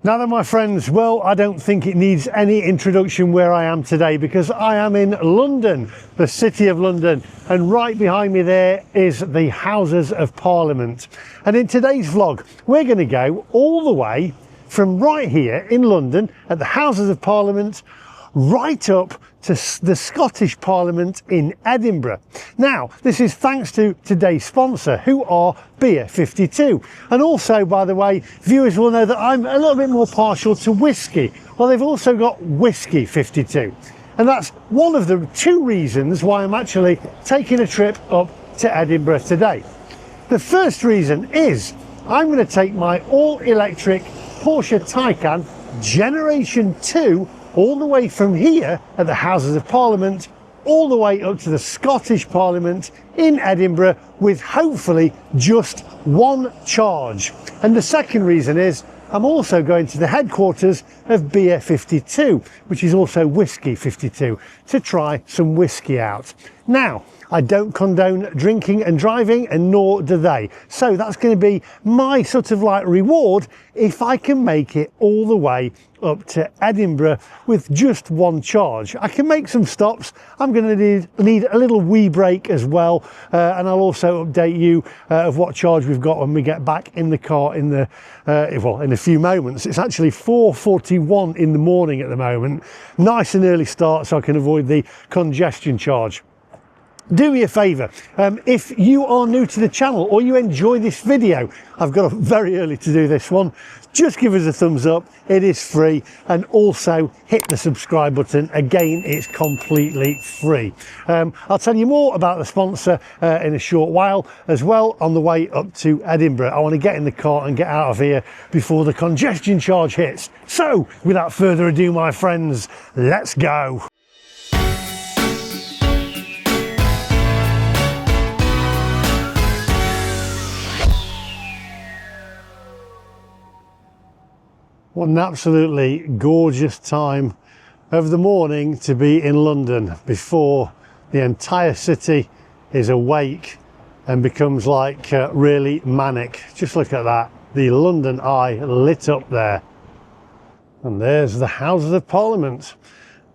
Now then, my friends, well, I don't think it needs any introduction where I am today, because I am in London, the City of London, and right behind me there is the Houses of Parliament. And in today's vlog, we're going to go all the way from right here in London at the Houses of Parliament right up to the Scottish Parliament in Edinburgh. Now, this is thanks to today's sponsor, who are Beer 52. And also, by the way, viewers will know that I'm a little bit more partial to whiskey. Well, they've also got Whiskey 52. And that's one of the two reasons why I'm actually taking a trip up to Edinburgh today. The first reason is I'm going to take my all-electric Porsche Taycan Generation 2 all the way from here at the Houses of Parliament all the way up to the Scottish Parliament in Edinburgh with hopefully just one charge. And the second reason is I'm also going to the headquarters of Beer 52, which is also Whiskey 52, to try some whiskey out. Now, I don't condone drinking and driving, and nor do they. So that's going to be my sort of like reward if I can make it all the way up to Edinburgh with just one charge. I can make some stops. I'm going to need a little wee break as well, and I'll also update you of what charge we've got when we get back in the car in the in a few moments. It's actually 4:41 in the morning at the moment. Nice and early start so I can avoid the congestion charge. Do me a favour, if you are new to the channel or you enjoy this video, I've got up very early to do this one, just give us a thumbs up. It is free, and also hit the subscribe button. Again, it's completely free. I'll tell you more about the sponsor in a short while as well on the way up to Edinburgh. I want to get in the car and get out of here before the congestion charge hits. So without further ado, my friends, let's go. What an absolutely gorgeous time of the morning to be in London before the entire city is awake and becomes like really manic. Just look at that, the London Eye lit up there. And there's the Houses of Parliament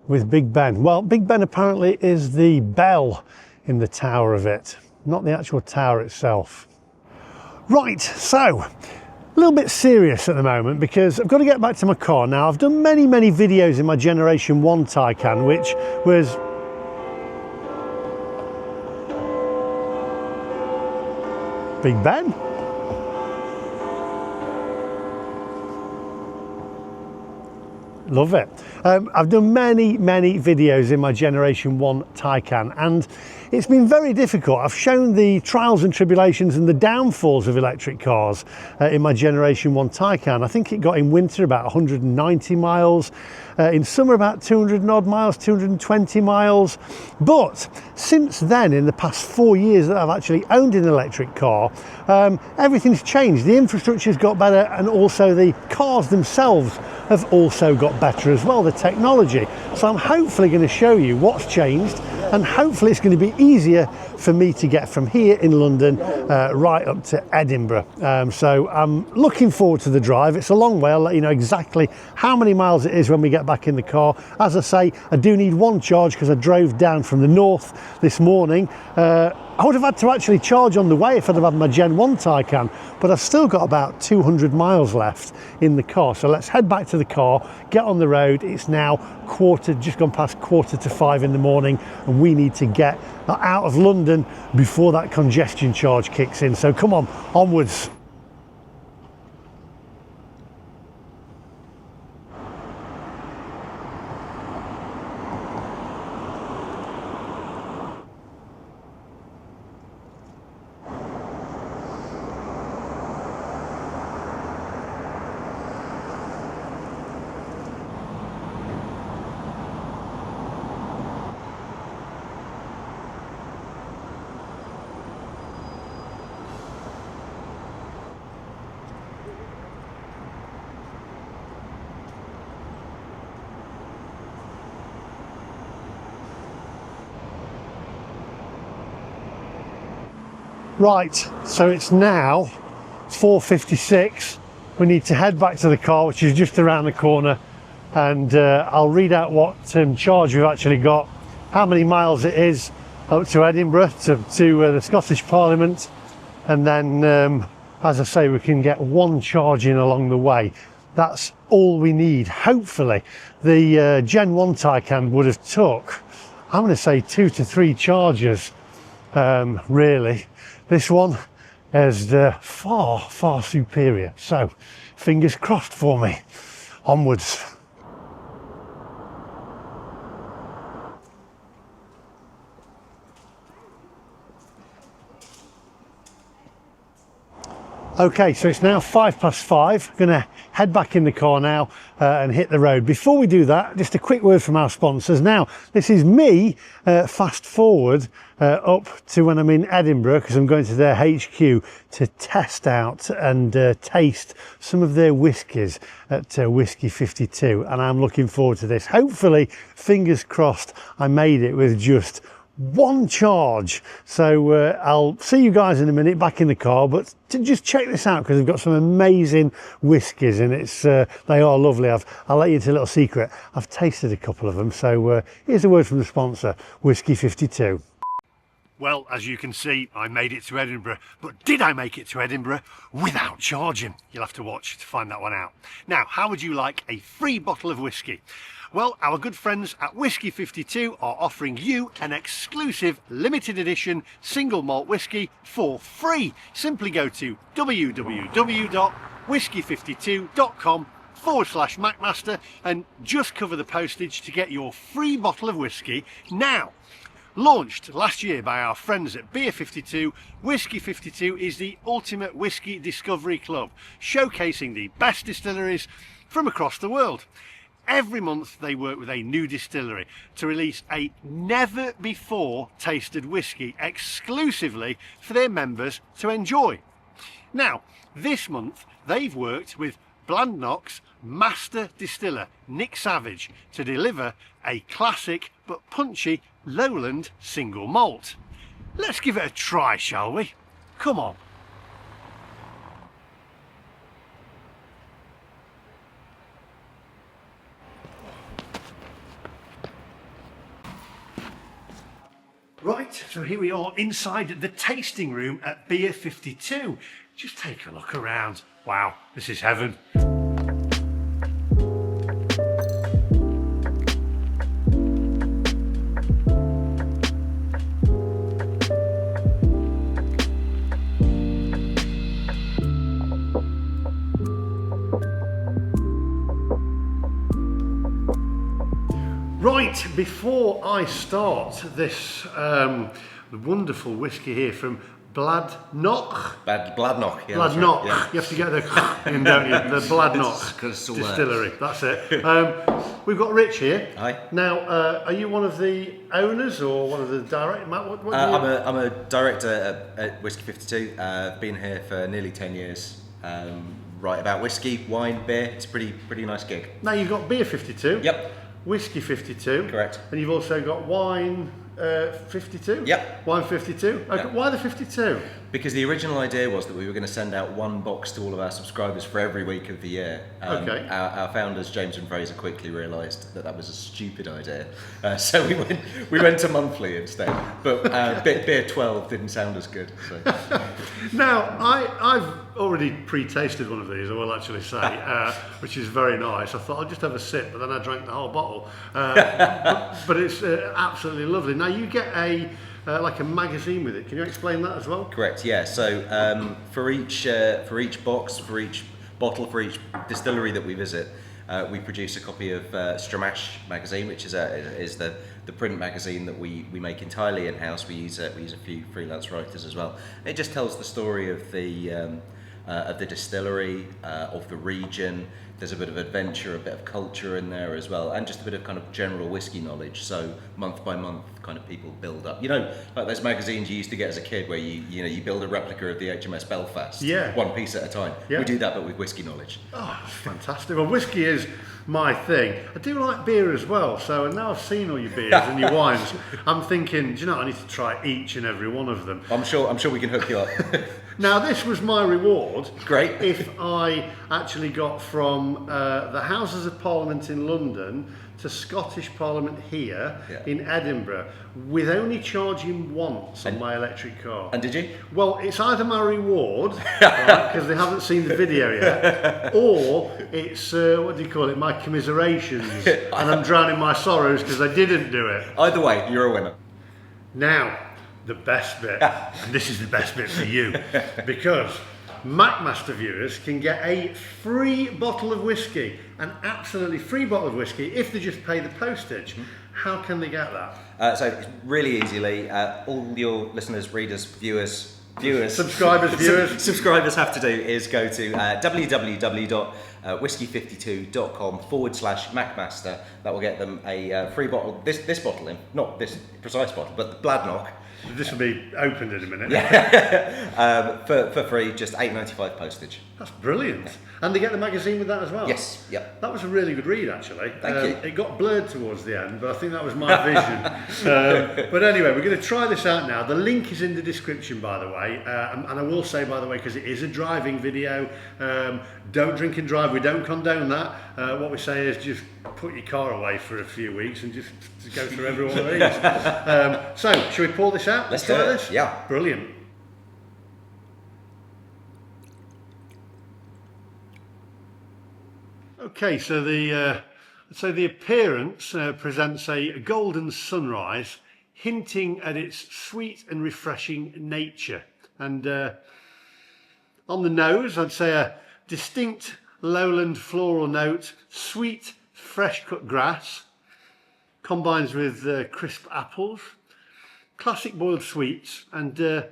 with Big Ben. Well, Big Ben apparently is the bell in the tower of it, not the actual tower itself. Right, so a little bit serious at the moment because I've got to get back to my car now. I've done many videos in my Generation 1 Taycan, which was Big Ben. Love it. I've done many videos in my Generation 1 Taycan, and it's been very difficult. I've shown the trials and tribulations and the downfalls of electric cars in my Generation 1 Taycan. I think it got in winter about 190 miles, in summer about 200 and odd miles, 220 miles. But since then, in the past 4 years that I've actually owned an electric car, everything's changed. The infrastructure's got better, and also the cars themselves have also got better as well, the technology. So I'm hopefully going to show you what's changed, and hopefully it's going to be easier for me to get from here in London right up to Edinburgh. So I'm looking forward to the drive. It's a long way. I'll let you know exactly how many miles it is when we get back in the car. As I say, I do need one charge because I drove down from the north this morning. I would have had to actually charge on the way if I'd have had my Gen 1 Taycan, but I've still got about 200 miles left in the car. So let's head back to the car, get on the road. It's now just gone past 4:45 in the morning, and we need to get out of London before that congestion charge kicks in. So come on, onwards. Right, so it's now 4:56 we need to head back to the car, which is just around the corner, and I'll read out what charge we've actually got, how many miles it is up to Edinburgh, to the Scottish Parliament, and then as I say, we can get one charge in along the way. That's all we need. Hopefully the Gen 1 Taycan would have took, I'm going to say 2 to 3 charges, really. This one is far superior, so fingers crossed for me. Onwards. Okay, so it's now 5:05. Going to head back in the car now and hit the road. Before we do that, just a quick word from our sponsors. Now, this is me fast forward up to when I'm in Edinburgh, because I'm going to their HQ to test out and taste some of their whiskies at Whiskey 52, and I'm looking forward to this. Hopefully, fingers crossed, I made it with just one charge. So I'll see you guys in a minute back in the car, but to just check this out, because they've got some amazing whiskies, and it's they are lovely. I'll let you into a little secret. I've tasted a couple of them, so here's a word from the sponsor, Whiskey 52. Well, as you can see, I made it to Edinburgh, but did I make it to Edinburgh without charging? You'll have to watch to find that one out. Now, how would you like a free bottle of whiskey? Well, our good friends at Whiskey 52 are offering you an exclusive limited edition single malt whiskey for free. Simply go to www.whiskey52.com/Macmaster and just cover the postage to get your free bottle of whiskey now. Launched last year by our friends at Beer 52, Whiskey 52 is the ultimate whiskey discovery club, showcasing the best distilleries from across the world. Every month they work with a new distillery to release a never before tasted whiskey exclusively for their members to enjoy. Now, this month they've worked with Blandnock's master distiller Nick Savage to deliver a classic but punchy lowland single malt. Let's give it a try, shall we? Come on. Right, so here we are inside the tasting room at Beer 52. Just take a look around. Wow, this is heaven. Right, before I start this wonderful whiskey here from Bladnock. Bladnock, yeah. Bladnock. Yeah. You have to get the in, don't you? The Bladnock distillery. That's it. We've got Rich here. Hi. Now, are you one of the owners or one of the directors? Matt, what I'm a director at Whiskey 52. I've been here for nearly 10 years. Write about whiskey, wine, beer. It's a pretty nice gig. Now you've got Beer 52. Yep. Whiskey 52. Correct. And you've also got Wine 52? Yep. Wine 52? Okay. Yep. Why the 52? Because the original idea was that we were going to send out one box to all of our subscribers for every week of the year. Okay. Our founders, James and Fraser, quickly realised that that was a stupid idea. So we went to monthly instead. But Beer 12 didn't sound as good. So. Now, I've already pre-tasted one of these, I will actually say, which is very nice. I thought I'd just have a sip, but then I drank the whole bottle. But it's absolutely lovely. Now, you get like a magazine with it. Can you explain that as well? Correct. Yeah. So for each box, for each bottle, for each distillery that we visit, we produce a copy of Stramash magazine, which is the print magazine that we make entirely in house. We use a few freelance writers as well. It just tells the story of the distillery, of the region. There's a bit of adventure, a bit of culture in there as well, and just a bit of kind of general whiskey knowledge. So month by month, kind of people build up. You know, like those magazines you used to get as a kid, where you build a replica of the HMS Belfast, one piece at a time. Yeah. We do that, but with whiskey knowledge. Oh, fantastic! Well, whiskey is my thing. I do like beer as well. So now I've seen all your beers and your wines, I'm thinking, do you know, I need to try each and every one of them. I'm sure we can hook you up. Now, this was my reward. Great. If I actually got from the Houses of Parliament in London to Scottish Parliament here in Edinburgh with only charging once on my electric car. And did you? Well, it's either my reward, because they haven't seen the video yet, or it's, what do you call it, my commiserations, and I'm drowning my sorrows because I didn't do it. Either way, you're a winner. Now, the best bit, and this is the best bit for you, because MacMaster viewers can get a free bottle of whiskey, an absolutely free bottle of whiskey, if they just pay the postage. How can they get that? So it's really easily, all your listeners, readers, viewers, subscribers have to do is go to www.whiskey52.com/MacMaster. That will get them a free bottle, this bottle in, not this precise bottle, but the Bladnoch. This will be opened in a minute. For free, just $8.95 postage. That's brilliant. And they get the magazine with that as well? Yes, yep. That was a really good read, actually. Thank you. It got blurred towards the end, but I think that was my vision. But anyway, we're going to try this out now. The link is in the description, by the way. And I will say, by the way, because it is a driving video, don't drink and drive. We don't condone that. What we say is just put your car away for a few weeks and just go through every one of these. So, shall we pour this out? Let's try this. Yeah. Brilliant. Okay, so the appearance presents a golden sunrise, hinting at its sweet and refreshing nature. And on the nose, I'd say a distinct lowland floral note, sweet, fresh-cut grass, combines with crisp apples, classic boiled sweets, and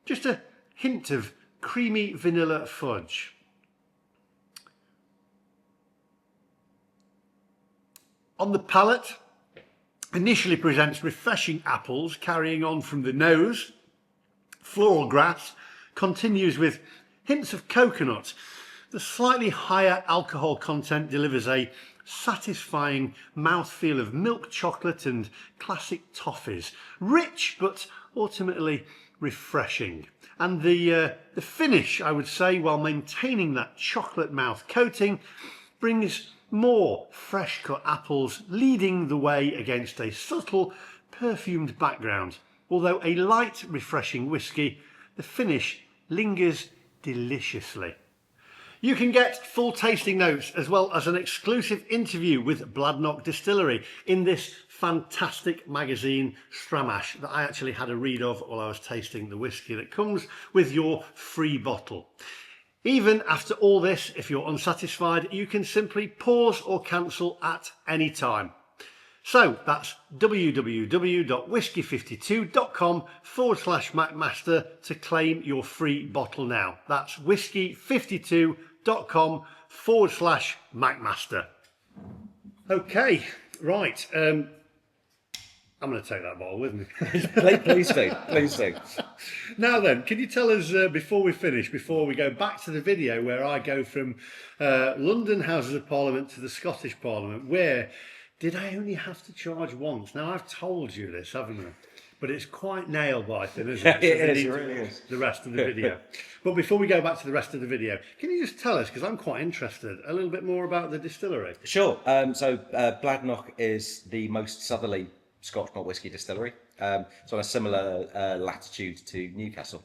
just a hint of creamy vanilla fudge. On the palate, initially presents refreshing apples carrying on from the nose. Floral grass continues with hints of coconut. The slightly higher alcohol content delivers a satisfying mouthfeel of milk chocolate and classic toffees. Rich, but ultimately refreshing. And the finish, I would say, while maintaining that chocolate mouth coating, brings more fresh cut apples leading the way against a subtle perfumed background. Although a light refreshing whiskey, the finish lingers deliciously. You can get full tasting notes as well as an exclusive interview with Bladnoch Distillery in this fantastic magazine Stramash that I actually had a read of while I was tasting the whiskey that comes with your free bottle. Even after all this, if you're unsatisfied, you can simply pause or cancel at any time. So that's www.whiskey52.com/MacMaster to claim your free bottle now. That's whiskey52.com/MacMaster. Okay, right. I'm going to take that bottle with me. Please do. Now then, can you tell us, before we finish, before we go back to the video where I go from London Houses of Parliament to the Scottish Parliament, where did I only have to charge once? Now, I've told you this, haven't I? But it's quite nail-biting, isn't it? It really is. The rest of the video. But before we go back to the rest of the video, can you just tell us, because I'm quite interested, a little bit more about the distillery? Sure. So Bladnoch is the most southerly Scotch malt whisky distillery. It's on a similar latitude to Newcastle.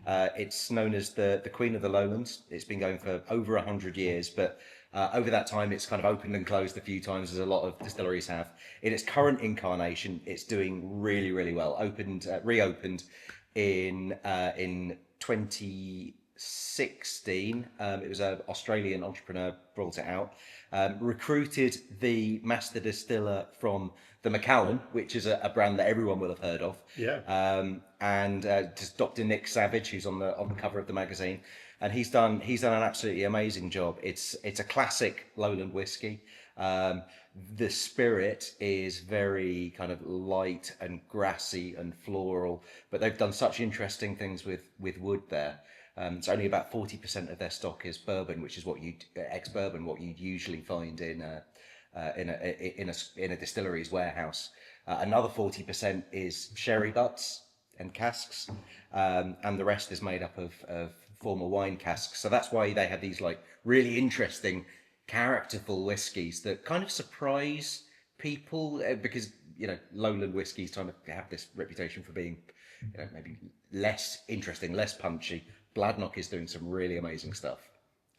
It's known as the Queen of the Lowlands. It's been going for over 100 years, but over that time it's kind of opened and closed a few times, as a lot of distilleries have. In its current incarnation, it's doing really, really well. Reopened in 2016. It was an Australian entrepreneur brought it out. Recruited the master distiller from the Macallan, which is a brand that everyone will have heard of. Yeah. And just Dr. Nick Savage, who's on the cover of the magazine, and he's done an absolutely amazing job. It's a classic lowland whiskey. The spirit is very kind of light and grassy and floral, but they've done such interesting things with wood there. It's only about 40% of their stock is bourbon, which is what ex-bourbon, what you'd usually find in a distillery's warehouse. Another 40% is sherry butts, and casks, and the rest is made up of former wine casks. So that's why they have these like really interesting, characterful whiskies that kind of surprise people, because lowland whiskies kind of have this reputation for being maybe less interesting, less punchy. Bladnoch is doing some really amazing stuff.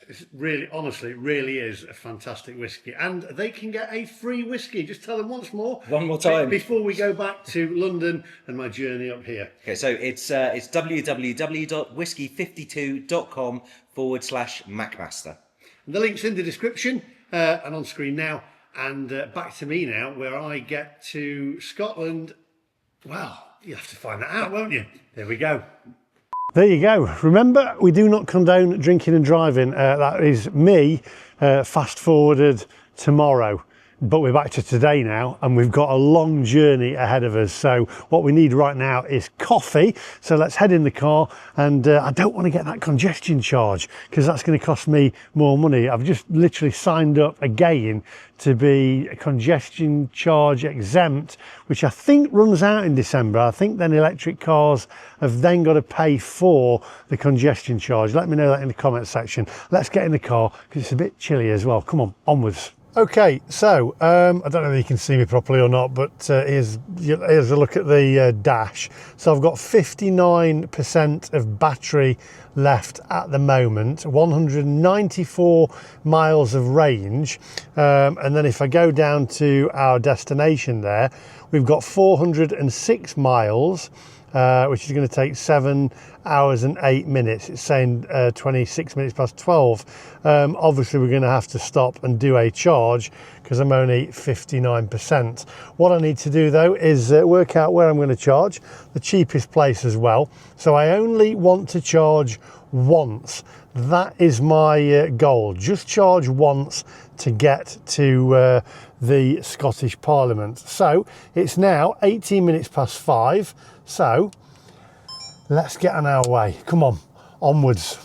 It's really, honestly, it really is a fantastic whiskey, and they can get a free whiskey. Just tell them once more. One more time before we go back to London and my journey up here. Okay, so it's www.whiskey52.com/Macmaster. And the link's in the description and on screen now. And back to me now, where I get to Scotland. Well, you have to find that out, won't you? There we go. There you go. Remember, we do not condone drinking and driving. That is me fast forwarded tomorrow. But we're back to today now, and we've got a long journey ahead of us. So what we need right now is coffee. So let's head in the car, and I don't want to get that congestion charge because that's going to cost me more money. I've just literally signed up again to be congestion charge exempt, which I think runs out in December. I think then electric cars have then got to pay for the congestion charge. Let me know that in the comment section. Let's get in the car because it's a bit chilly as well. Come on, onwards. Okay, so I don't know if you can see me properly or not, but here's a look at the dash. So I've got 59% of battery left at the moment, 194 miles of range, and then if I go down to our destination there, we've got 406 miles, which is going to take 7 hours and 8 minutes. It's saying 26 minutes past 12. Obviously we're going to have to stop and do a charge because I'm only 59%. What I need to do though is work out where I'm going to charge, the cheapest place as well. So I only want to charge once. That is my goal. Just charge once to get to the Scottish Parliament. So it's now 18 minutes past 5. So let's get on our way. Come on, onwards.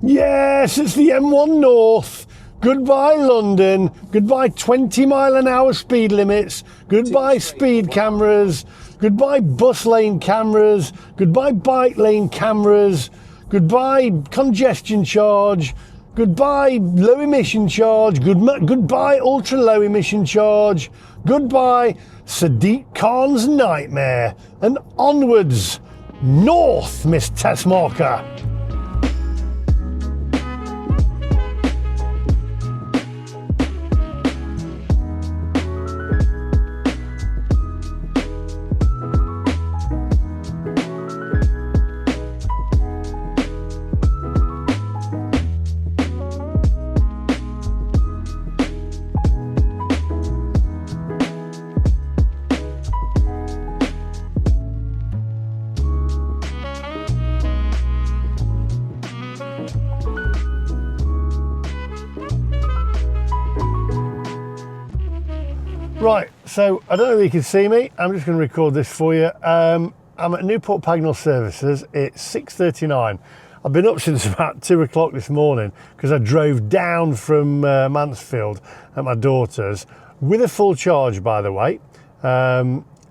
Yes, it's the M1 North. Goodbye London. Goodbye 20-mile-an-hour speed limits. Goodbye speed cameras. Goodbye bus lane cameras. Goodbye bike lane cameras. Goodbye congestion charge. Goodbye low emission charge. Goodbye ultra low emission charge. Goodbye Sadiq Khan's nightmare. And onwards north, Miss Tessmarker. Right, so I don't know if you can see me. I'm just going to record this for you. I'm at Newport Pagnell Services. It's 6:39. I've been up since about 2 o'clock this morning because I drove down from Mansfield at my daughter's with a full charge, by the way.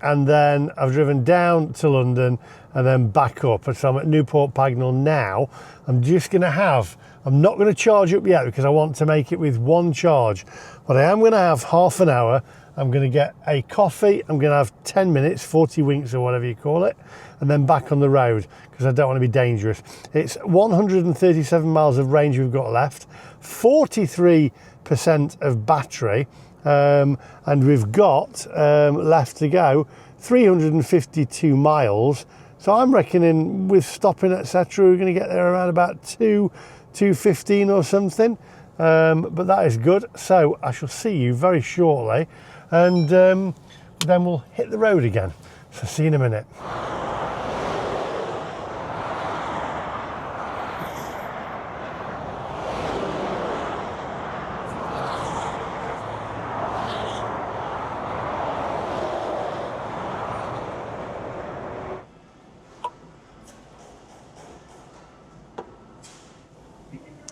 and then I've driven down to London and then back up. And so I'm at Newport Pagnell now. I'm not going to charge up yet because I want to make it with one charge, but I am going to have half an hour. I'm going to get a coffee. I'm going to have 10 minutes, 40 winks or whatever you call it, and then back on the road because I don't want to be dangerous. It's 137 miles of range we've got left, 43% of battery, and we've got left to go 352 miles. So I'm reckoning with stopping, etc., we're going to get there around about 2:15 or something. But that is good. So I shall see you very shortly, and then we'll hit the road again. So see you in a minute.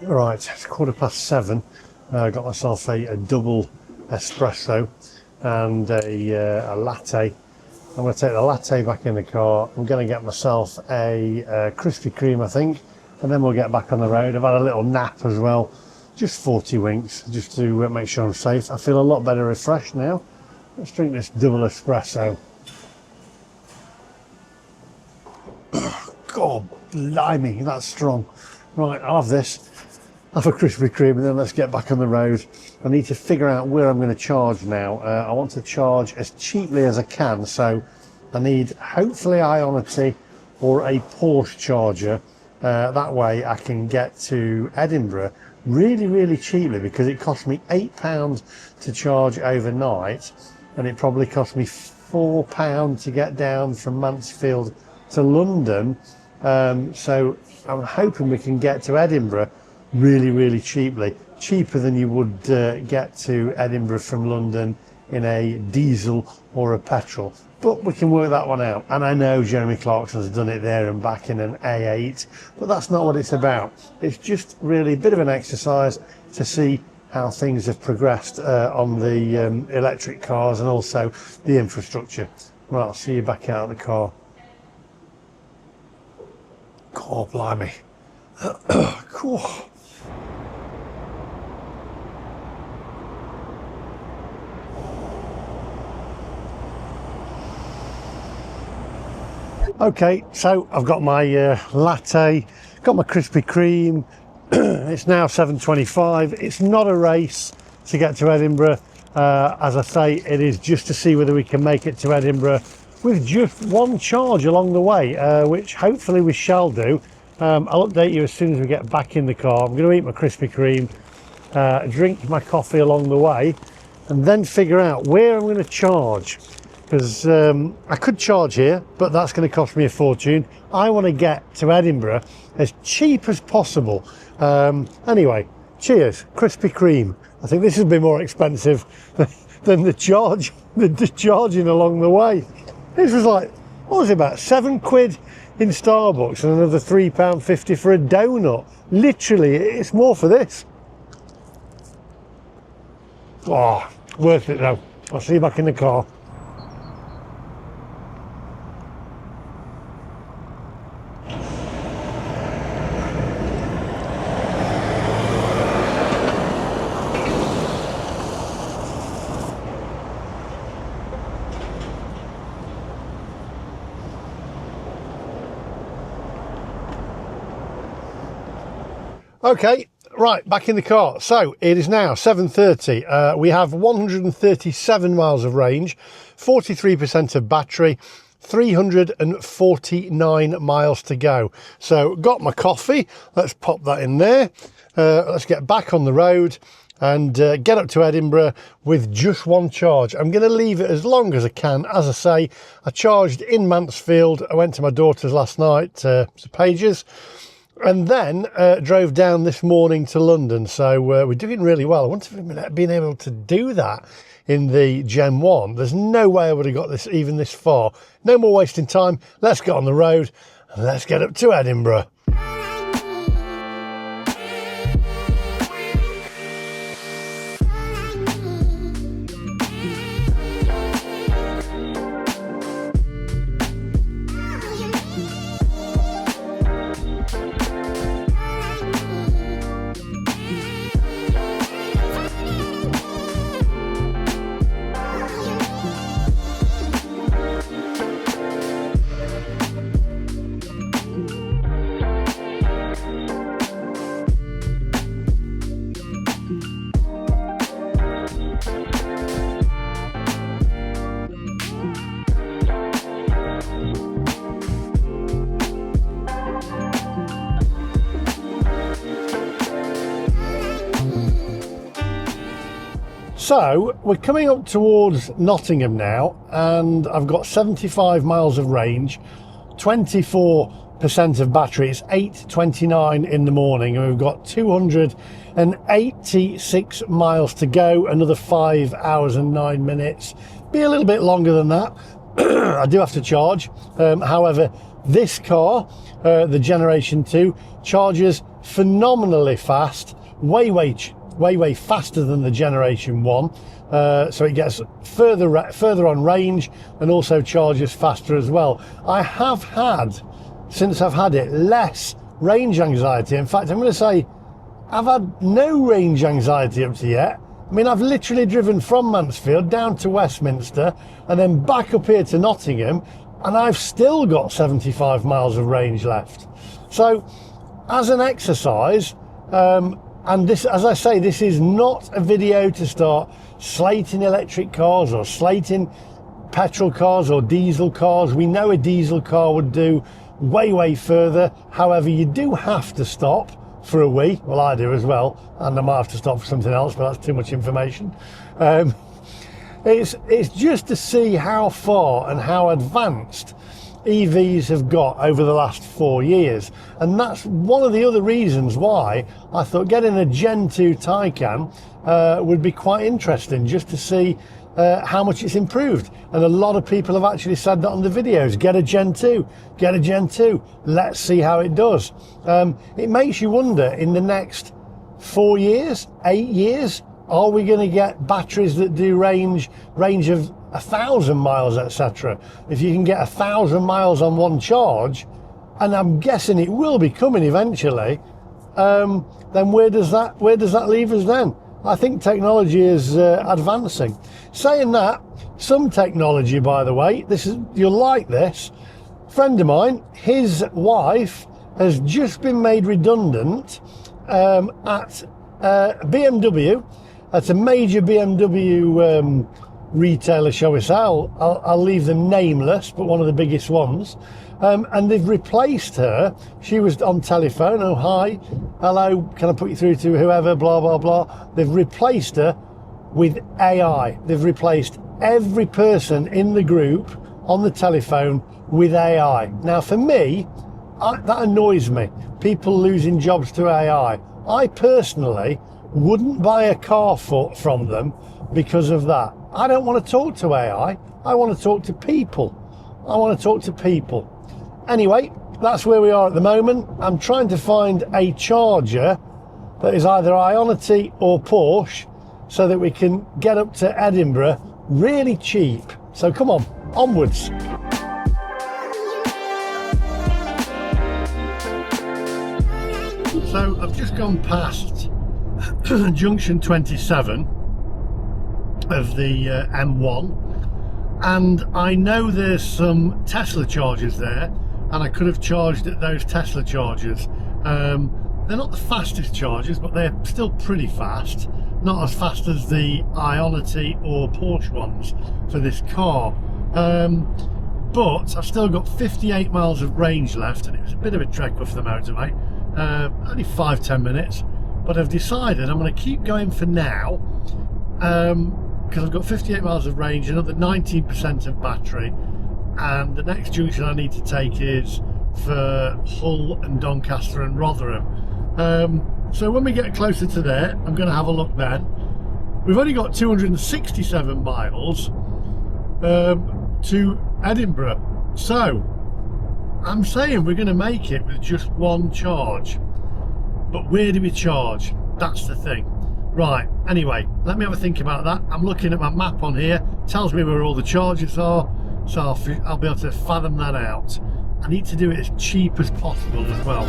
Right, it's 7:15. I got myself a double espresso and a latte. I'm going to take the latte back in the car. I'm going to get myself a Krispy Kreme, I think, and then we'll get back on the road. I've had a little nap as well, just 40 winks, just to make sure I'm safe. I feel a lot better refreshed now. Let's drink this double espresso. God, blimey, that's strong. Right, I'll have this. Have a Krispy Kreme, and then let's get back on the road. I need to figure out where I'm going to charge now. I want to charge as cheaply as I can, so I need hopefully Ionity or a Porsche charger. That way I can get to Edinburgh really, really cheaply, because it cost me £8 to charge overnight, and it probably cost me £4 to get down from Mansfield to London. So I'm hoping we can get to Edinburgh really, really cheaply, cheaper than you would get to Edinburgh from London in a diesel or a petrol. But we can work that one out. And I know Jeremy Clarkson's done it there and back in an A8, but that's not what it's about. It's just really a bit of an exercise to see how things have progressed on the electric cars and also the infrastructure. Well, I'll see you back out of the car. God, blimey. Cool. Okay, so I've got my latte, got my Krispy Kreme. It's now 7:25. It's not a race to get to Edinburgh. As I say, it is just to see whether we can make it to Edinburgh with just one charge along the way, which hopefully we shall do. I'll update you as soon as we get back in the car. I'm going to eat my Krispy Kreme, drink my coffee along the way, and then figure out where I'm going to charge. Because I could charge here, but that's going to cost me a fortune. I want to get to Edinburgh as cheap as possible. Anyway, cheers, Krispy Kreme. I think this has been more expensive than the charging along the way. This was like, what was it, about £7 in Starbucks and another £3.50 for a donut. Literally, it's more for this. Oh, worth it though. I'll see you back in the car. Okay, right, back in the car. So it is now 7:30. We have 137 miles of range, 43% of battery, 349 miles to go. So got my coffee. Let's pop that in there. Let's get back on the road and get up to Edinburgh with just one charge. I'm going to leave it as long as I can. As I say, I charged in Mansfield. I went to my daughter's last night, to Pages, and then drove down this morning to London. So we're doing really well. I wouldn't have been able to do that in the Gen 1. There's no way I would have got this even this far. No more wasting time. Let's get on the road and let's get up to Edinburgh. So we're coming up towards Nottingham now, and I've got 75 miles of range, 24% of battery. It's 8:29 in the morning, and we've got 286 miles to go, another 5 hours and 9 minutes. Be a little bit longer than that. I do have to charge. However, this car, the Generation 2, charges phenomenally fast, way faster than the Generation 1. So it gets further on range and also charges faster as well. I have had, since I've had it, less range anxiety. In fact, I'm going to say I've had no range anxiety up to yet. I mean, I've literally driven from Mansfield down to Westminster and then back up here to Nottingham, and I've still got 75 miles of range left. So as an exercise, and this, as I say, this is not a video to start slating electric cars or slating petrol cars or diesel cars. We know a diesel car would do way further. However, you do have to stop for a wee. Well, I do as well, and I might have to stop for something else, but that's too much information. It's just to see how far and how advanced EVs have got over the last 4 years, and that's one of the other reasons why I thought getting a Gen 2 Taycan would be quite interesting, just to see how much it's improved. And a lot of people have actually said that on the videos: get a Gen 2, get a Gen 2, let's see how it does. It makes you wonder, in the next 4 years, 8 years, are we going to get batteries that do range of 1,000 miles, etc.? If you can get 1,000 miles on one charge, and I'm guessing it will be coming eventually, then where does that leave us then? I think technology is advancing. Saying that, some technology, by the way, you'll like this. A friend of mine, his wife has just been made redundant at BMW, at a major BMW retailer, shall we say. I'll leave them nameless, but one of the biggest ones. And they've replaced her. She was on telephone. Oh, hi, hello, can I put you through to whoever, blah, blah, blah. They've replaced her with AI. They've replaced every person in the group on the telephone with AI. Now, for me, that annoys me. People losing jobs to AI. I personally wouldn't buy a car from them because of that. I don't want to talk to AI. I want to talk to people. Anyway, that's where we are at the moment. I'm trying to find a charger that is either Ionity or Porsche, so that we can get up to Edinburgh really cheap. So come on, onwards. So I've just gone past junction 27 of the M1, and I know there's some Tesla chargers there, and I could have charged at those Tesla chargers. They're not the fastest chargers, but they're still pretty fast. Not as fast as the Ionity or Porsche ones for this car. But I've still got 58 miles of range left, and it was a bit of a trek off the motorway. Only 5-10 minutes. But I've decided I'm going to keep going for now, because I've got 58 miles of range, another 19% of battery, and the next junction I need to take is for Hull and Doncaster and Rotherham. So when we get closer to there, I'm going to have a look then. We've only got 267 miles to Edinburgh, so I'm saying we're going to make it with just one charge. But where do we charge? That's the thing. Right, anyway, let me have a think about that. I'm looking at my map on here, tells me where all the charges are, so I'll be able to fathom that out. I need to do it as cheap as possible as well.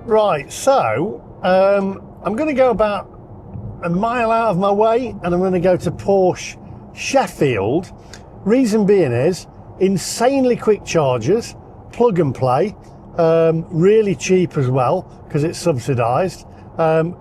Right, so I'm going to go about a mile out of my way and I'm going to go to Porsche Sheffield. Reason being is insanely quick chargers, plug and play, really cheap as well because it's subsidised,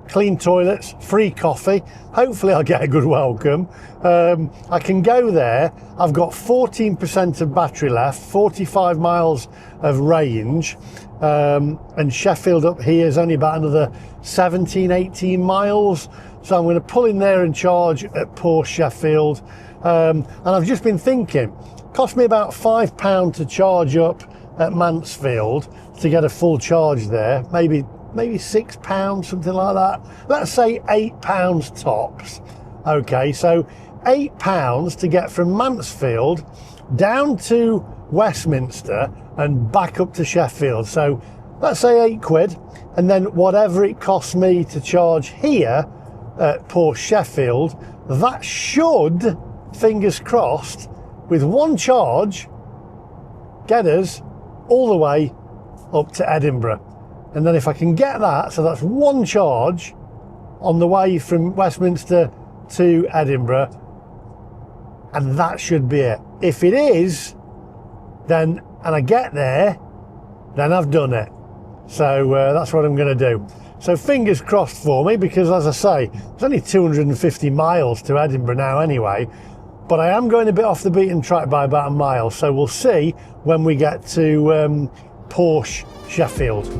clean toilets, free coffee. Hopefully I'll get a good welcome. I can go there. I've got 14% of battery left, 45 miles of range, and Sheffield up here is only about another 17, 18 miles. So I'm going to pull in there and charge at Porsche Sheffield. And I've just been thinking, cost me about £5 to charge up at Mansfield to get a full charge there, maybe £6, something like that. Let's say £8 tops. Okay, so £8 to get from Mansfield down to Westminster and back up to Sheffield. So let's say £8, and then whatever it costs me to charge here at Porsche Sheffield, that should, fingers crossed, with one charge, get us all the way up to Edinburgh. And then if I can get that, so that's one charge on the way from Westminster to Edinburgh, and that should be it. If it is, then, and I get there, then I've done it. So that's what I'm going to do. So fingers crossed for me, because as I say, it's only 250 miles to Edinburgh now anyway, but I am going a bit off the beaten track by about a mile. So we'll see when we get to Porsche Sheffield.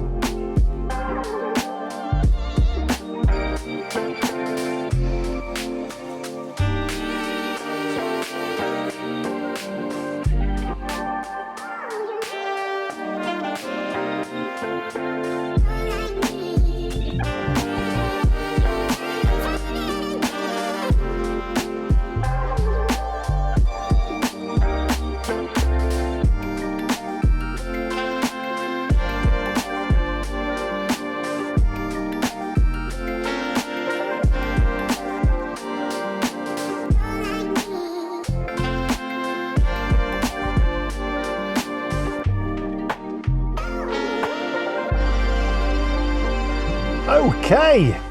Okay,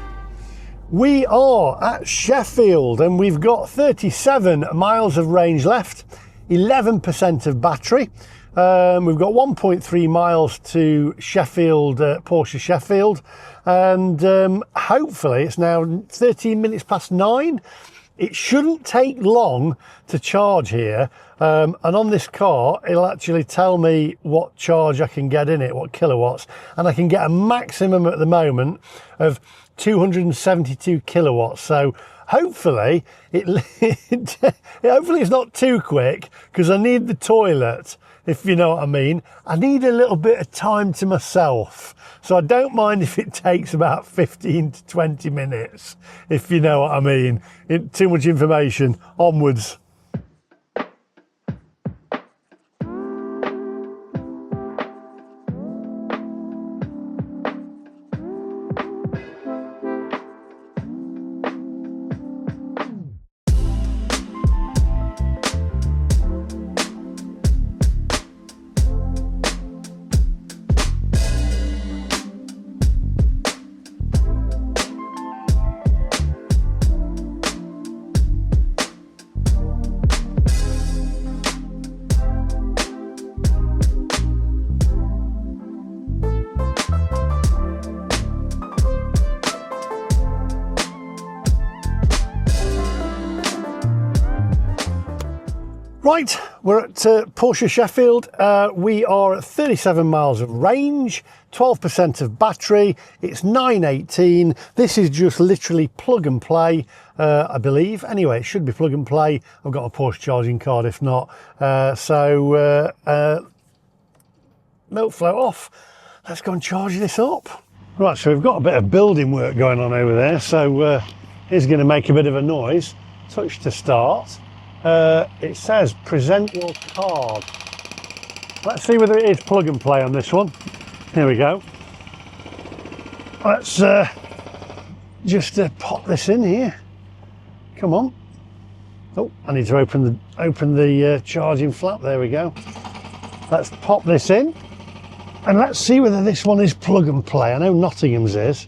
we are at Sheffield and we've got 37 miles of range left, 11% of battery. We've got 1.3 miles to Sheffield, Porsche Sheffield, and hopefully it's now 13 minutes past 9. It shouldn't take long to charge here, and on this car it'll actually tell me what charge I can get in it, what kilowatts, and I can get a maximum at the moment of 272 kilowatts. So hopefully hopefully it's not too quick, because I need the toilet, if you know what I mean. I need a little bit of time to myself, so I don't mind if it takes about 15 to 20 minutes, if you know what I mean. Too much information. Onwards. Right, we're at Porsche Sheffield. We are at 37 miles of range, 12% of battery. It's 9:18. This is just literally plug and play, I believe. Anyway, it should be plug and play. I've got a Porsche charging card if not. Milk float off. Let's go and charge this up. Right, so we've got a bit of building work going on over there. So it's going to make a bit of a noise. Touch to start. It says present your card. Let's see whether it is plug and play on this one. Here we go. Let's just pop this in here. Come on. Oh, I need to open the charging flap. There we go. Let's pop this in. And let's see whether this one is plug and play. I know Nottingham's is,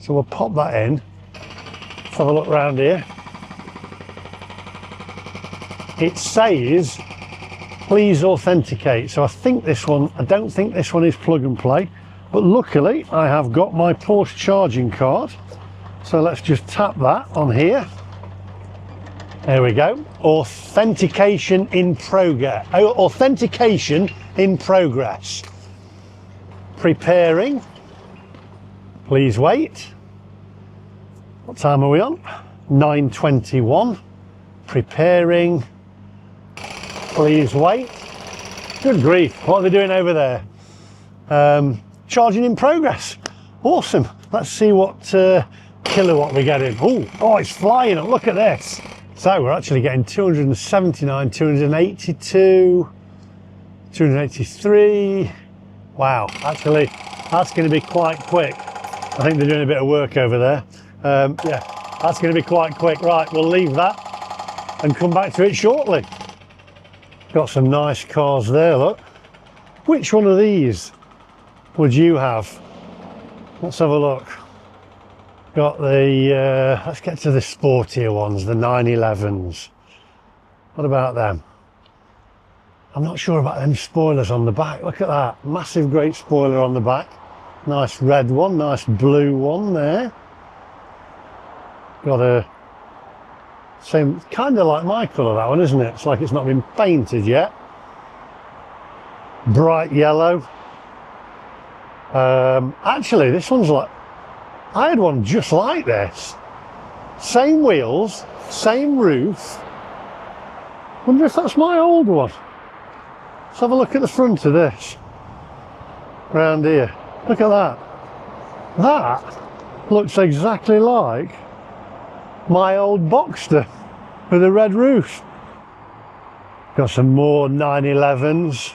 so we'll pop that in. Let's have a look around here. It says please authenticate, so I don't think this one is plug and play, but luckily I have got my Porsche charging card, so let's just tap that on here. There we go. Authentication in progress. Authentication in progress. Preparing. Please wait. What time are we on? 9:21. Preparing. Please wait. Good grief, what are they doing over there? Charging in progress. Awesome. Let's see what kilowatt we're getting. Oh, it's flying up. Look at this. So we're actually getting 279, 282, 283. Wow, actually, that's going to be quite quick. I think they're doing a bit of work over there. Yeah, that's going to be quite quick. Right, we'll leave that and come back to it shortly. Got some nice cars there, look. Which one of these would you have? Let's have a look. Got the, let's get to the sportier ones, the 911s. What about them? I'm not sure about them spoilers on the back. Look at that, massive great spoiler on the back. Nice red one, nice blue one there. Got a, same, kind of like my colour, that one, isn't it? It's like it's not been painted yet. Bright yellow. Actually, this one's like, I had one just like this. Same wheels, same roof. Wonder if that's my old one. Let's have a look at the front of this. Round here. Look at that. That looks exactly like my old Boxster with a red roof. Got some more 911s.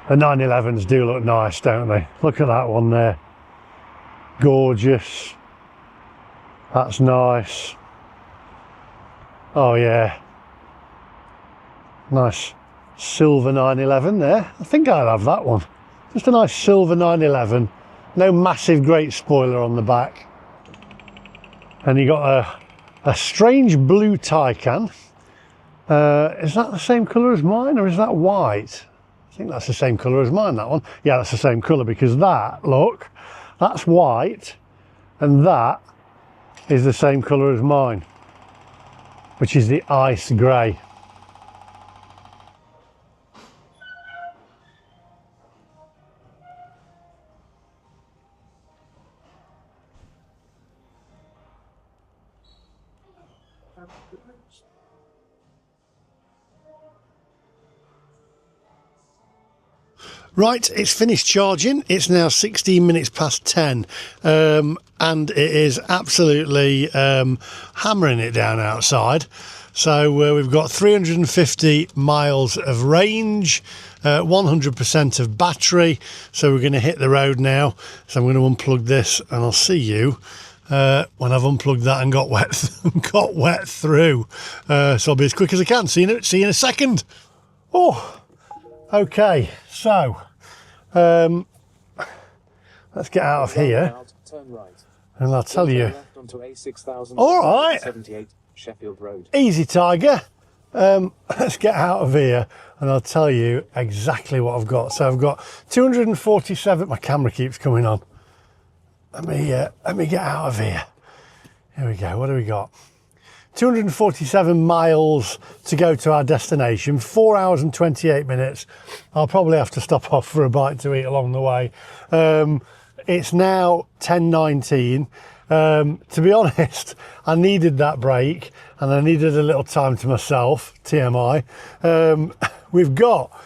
The 911s do look nice, don't they? Look at that one there. Gorgeous. That's nice. Oh yeah. Nice silver 911 there. I think I'll have that one. Just a nice silver 911. No massive great spoiler on the back. And you got a strange blue Taycan. Is that the same colour as mine, or is that white? I think that's the same colour as mine, that one. Yeah, that's the same colour, because that, look, that's white, and that is the same colour as mine, which is the ice grey. Right, it's finished charging. It's now 16 minutes past 10, and it is absolutely hammering it down outside. So we've got 350 miles of range, 100% of battery. So we're going to hit the road now. So I'm going to unplug this, and I'll see you when I've unplugged that and got wet through. So I'll be as quick as I can. See you in a second. Oh. Okay, so let's get out of here, and I'll tell you. All right, Sheffield Road. Easy, Tiger. Let's get out of here, and I'll tell you exactly what I've got. So I've got 247. My camera keeps coming on. Let me get out of here. Here we go. What do we got? 247 miles to go to our destination, 4 hours and 28 minutes. I'll probably have to stop off for a bite to eat along the way. It's now 10:19. To be honest, I needed that break, and I needed a little time to myself, TMI. We've got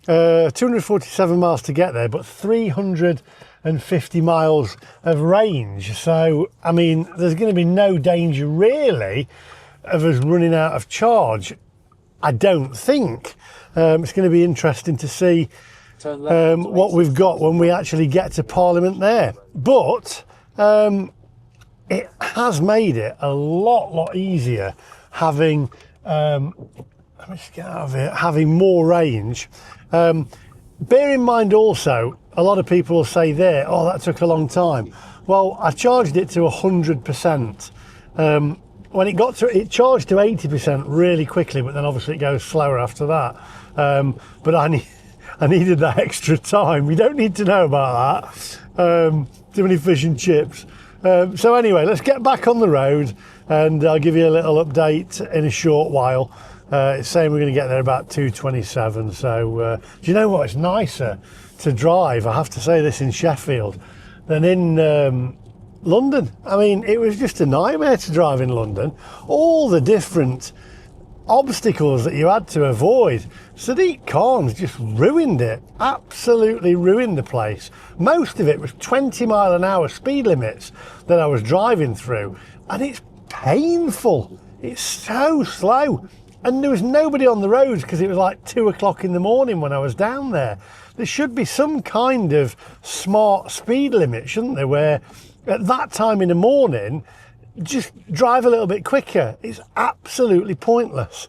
247 miles to get there, but 350 miles of range. So, I mean, there's going to be no danger really of us running out of charge, I don't think. It's going to be interesting to see what we've got when we actually get to Parliament there. But it has made it a lot easier having, let me just get out of here, having more range. bear in mind also, a lot of people will say there, oh, that took a long time. Well, I charged it to 100%. When it charged to 80% really quickly, but then obviously it goes slower after that. But I needed that extra time. You don't need to know about that. Too many fish and chips. So anyway, let's get back on the road and I'll give you a little update in a short while. It's saying we're going to get there about 2:27. So do you know what? It's nicer to drive, I have to say this, in Sheffield than in London. I mean, it was just a nightmare to drive in London. All the different obstacles that you had to avoid. Sadiq Khan's just ruined it, absolutely ruined the place. Most of it was 20-mile-an-hour speed limits that I was driving through, and it's painful. It's so slow, and there was nobody on the roads because it was like 2 o'clock in the morning when I was down there. There should be some kind of smart speed limit, shouldn't there, where at that time in the morning just drive a little bit quicker. It's absolutely pointless.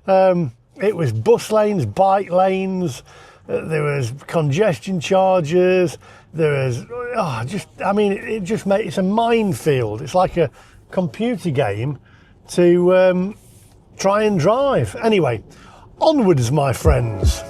It was bus lanes, bike lanes, there was congestion charges, there was, it just makes, it's a minefield. It's like a computer game to try and drive. Anyway, onwards, my friends.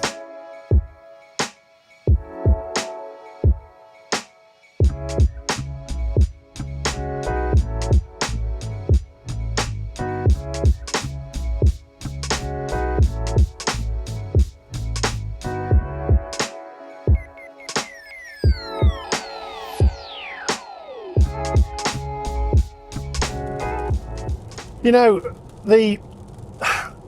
You know, the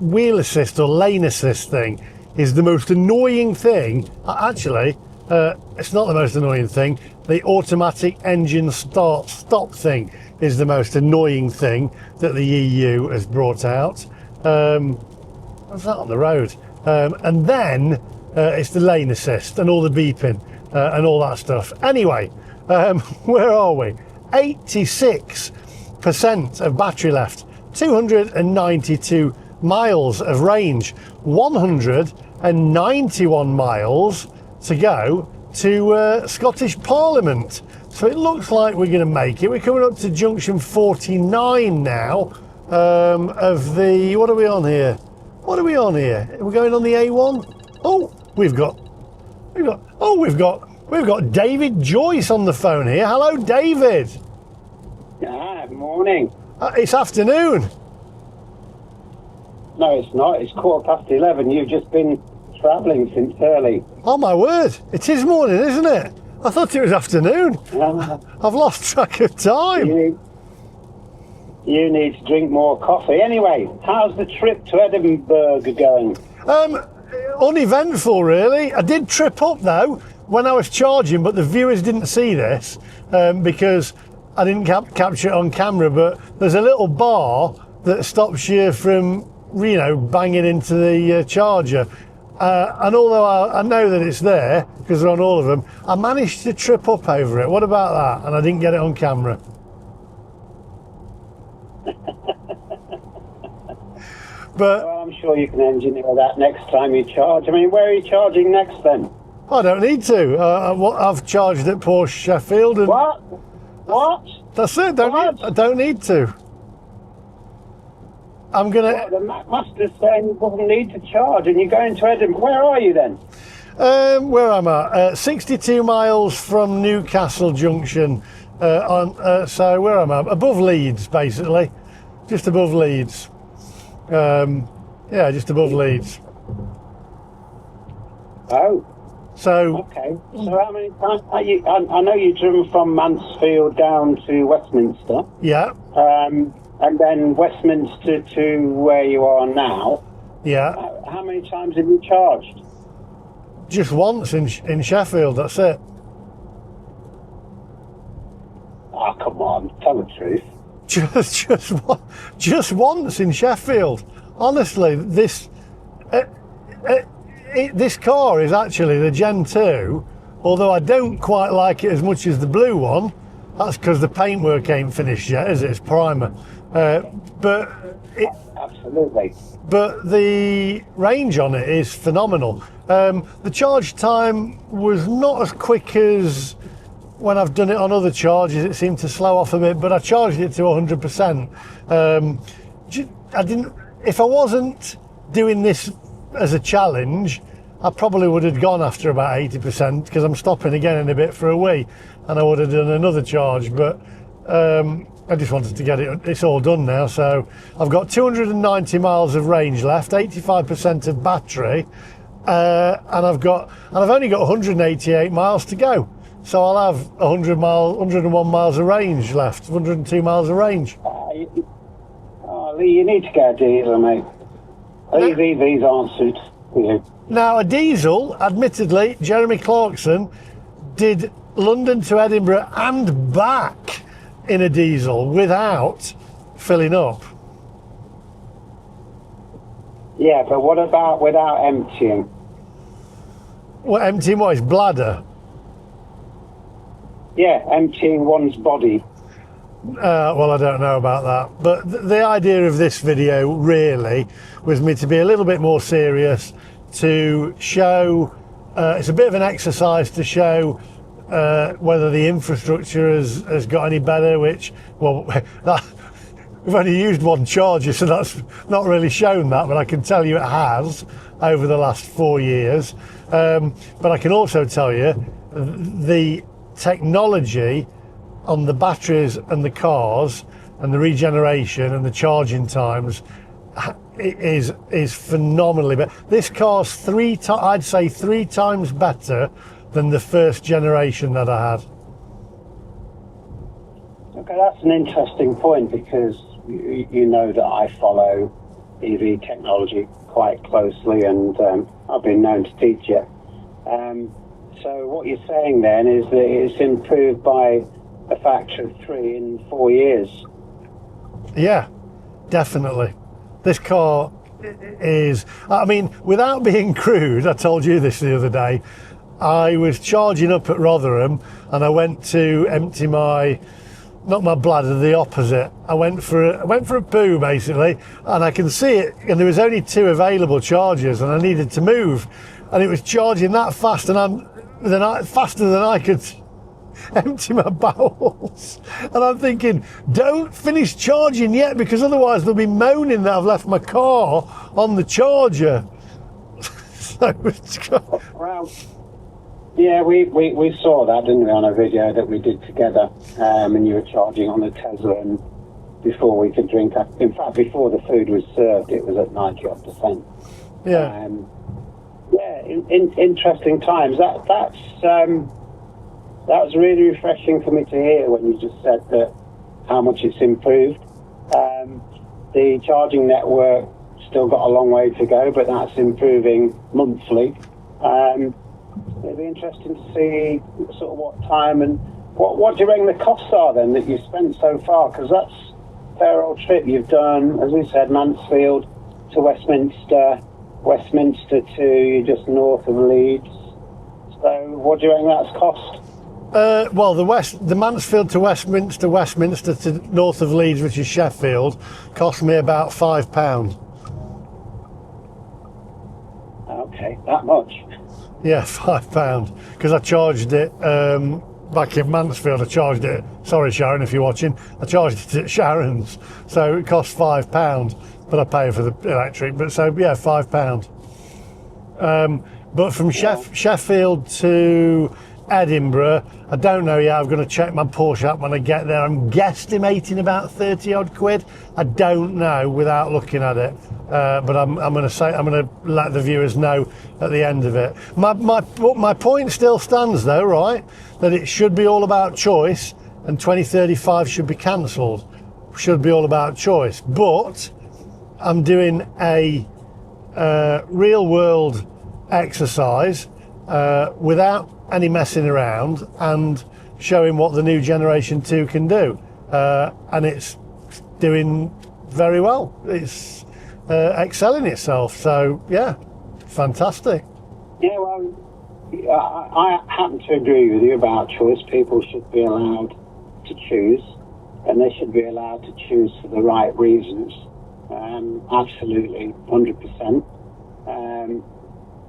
wheel assist or lane assist thing is the most annoying thing. Actually, it's not the most annoying thing. The automatic engine stop thing is the most annoying thing that the EU has brought out. What's that on the road? And then it's the lane assist and all the beeping and all that stuff. Anyway, where are we? 86% of battery left. 292 miles of range, 191 miles to go to Scottish Parliament. So it looks like we're going to make it. We're coming up to junction 49 now of the, what are we on here? What are we on here? We're going on the A1. Oh, we've got David Joyce on the phone here. Hello, David. Good morning. It's afternoon. No, it's not. It's 11:15. You've just been travelling since early. Oh my word! It is morning, isn't it? I thought it was afternoon. I've lost track of time. You need to drink more coffee. Anyway, how's the trip to Edinburgh going? Uneventful, really. I did trip up though when I was charging, but the viewers didn't see this because I didn't capture it on camera. But there's a little bar that stops you from, banging into the charger. And although I know that it's there because they're on all of them, I managed to trip up over it. What about that? And I didn't get it on camera. But well, I'm sure you can engineer that next time you charge. I mean, where are you charging next then? I don't need to. I've charged at Porsche Sheffield. And What? That's it. I don't need to. I'm gonna. Well, the map master's saying you don't need to charge, and you're going to Edinburgh. Where are you then? Where am I? 62 miles from Newcastle Junction. So where am I? Above Leeds, basically. Just above Leeds. Just above Leeds. Oh. So. Okay. So how many times are you? I know you've driven from Mansfield down to Westminster. Yeah. And then Westminster to where you are now. Yeah. How many times have you charged? Just once in Sheffield. That's it. Oh, come on, tell the truth. Just once in Sheffield. Honestly, this car is actually the Gen 2, although I don't quite like it as much as the blue one. That's because the paintwork ain't finished yet, is it? It's primer. But Absolutely. But the range on it is phenomenal. The charge time was not as quick as when I've done it on other charges. It seemed to slow off a bit, but I charged it to 100%. I didn't. If I wasn't doing this as a challenge, I probably would have gone after about 80% because I'm stopping again in a bit for a wee, and I would have done another charge. But I just wanted to get it. It's all done now, so I've got 290 miles of range left, 85% of battery, and I've only got 188 miles to go. So I'll have 101 miles of range left, 102 miles of range. Lee, you need to get a diesel, mate. These EVs aren't suited for you. Now, a diesel, admittedly, Jeremy Clarkson did London to Edinburgh and back in a diesel without filling up. Yeah, but what about without emptying? What, emptying what, his bladder? Yeah, emptying one's body. Well, I don't know about that, but the idea of this video really was me to be a little bit more serious, to show, it's a bit of an exercise to show whether the infrastructure has got any better, which, well, we've only used one charger, so that's not really shown that, but I can tell you it has over the last 4 years. But I can also tell you the technology on the batteries and the cars and the regeneration and the charging times is phenomenally better. This car's I'd say three times better than the first generation that I had. Okay, that's an interesting point, because you know that I follow EV technology quite closely, and I've been known to teach it. So what you're saying then is that it's improved by a factor of 3 in 4 years. Yeah, definitely. This car is, I mean, without being crude, I told you this the other day, I was charging up at Rotherham and I went to empty not my bladder, the opposite. I went for a poo basically, and I can see it, and there was only 2 available chargers and I needed to move, and it was charging that fast, and faster than I could empty my bowels. And I'm thinking, don't finish charging yet, because otherwise they'll be moaning that I've left my car on the charger. Well, yeah, we saw that, didn't we, on a video that we did together, and you were charging on the Tesla, and before we could drink, in fact, before the food was served, it was at 90%. Yeah. Interesting times. That was really refreshing for me to hear when you just said that how much it's improved. The charging network still got a long way to go, but that's improving monthly. It'll be interesting to see sort of what time and what do you reckon the costs are then that you've spent so far? Because that's a fair old trip you've done, as we said, Mansfield to Westminster, Westminster to just north of Leeds. So what do you reckon that's cost? Well, the Mansfield to Westminster, Westminster to north of Leeds, which is Sheffield, cost me about £5. Okay, that much. Yeah, £5, because I charged it back in Mansfield. I charged it. Sorry, Sharon, if you're watching. I charged it at Sharon's, so it cost £5, but I pay for the electric. But so yeah, £5. But from Sheffield to Edinburgh, I don't know yet. I'm going to check my Porsche app when I get there. I'm guesstimating about 30 odd quid. I don't know without looking at it, but I'm going to let the viewers know at the end of it. My point still stands though, right? That it should be all about choice, and 2035 should be cancelled. Should be all about choice. But I'm doing a real world exercise without any messing around, and showing what the new generation 2 can do, and it's doing very well. It's excelling itself, so yeah, fantastic. Yeah, well, I happen to agree with you about choice. People should be allowed to choose, and they should be allowed to choose for the right reasons. Absolutely, 100%.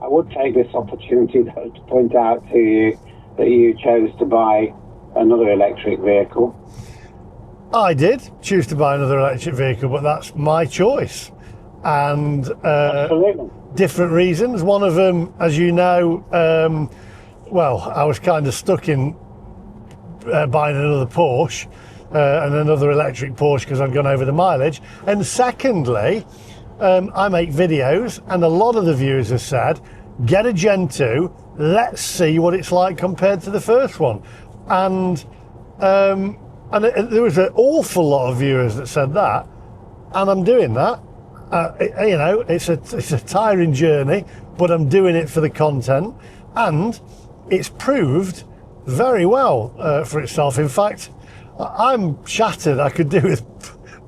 I would take this opportunity, though, to point out to you that you chose to buy another electric vehicle. I did choose to buy another electric vehicle, but that's my choice. And Absolutely. different reasons. One of them, as you know, I was kind of stuck in buying another Porsche and another electric Porsche because I'd gone over the mileage. And secondly, I make videos, and a lot of the viewers have said, get a Gen 2, let's see what it's like compared to the first one. And there was an awful lot of viewers that said that, and I'm doing that. It's a tiring journey, but I'm doing it for the content, and it's proved very well for itself. In fact, I'm shattered. I could do with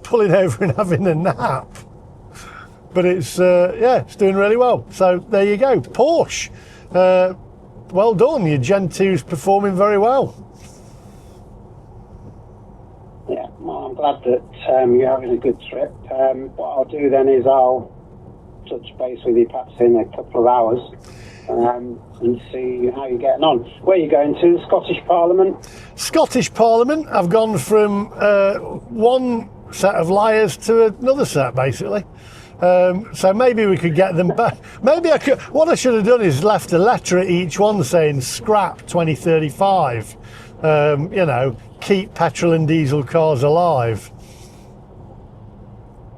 pulling over and having a nap. But it's doing really well. So there you go, Porsche. Well done. Your Gen 2's performing very well. Yeah, well, I'm glad that you're having a good trip. What I'll do then is I'll touch base with you perhaps in a couple of hours and see how you're getting on. Where are you going to? The Scottish Parliament? Scottish Parliament. I've gone from one set of liars to another set, basically. So maybe we could get them back. Maybe I could. What I should have done is left a letter at each one saying "Scrap 2035." Keep petrol and diesel cars alive.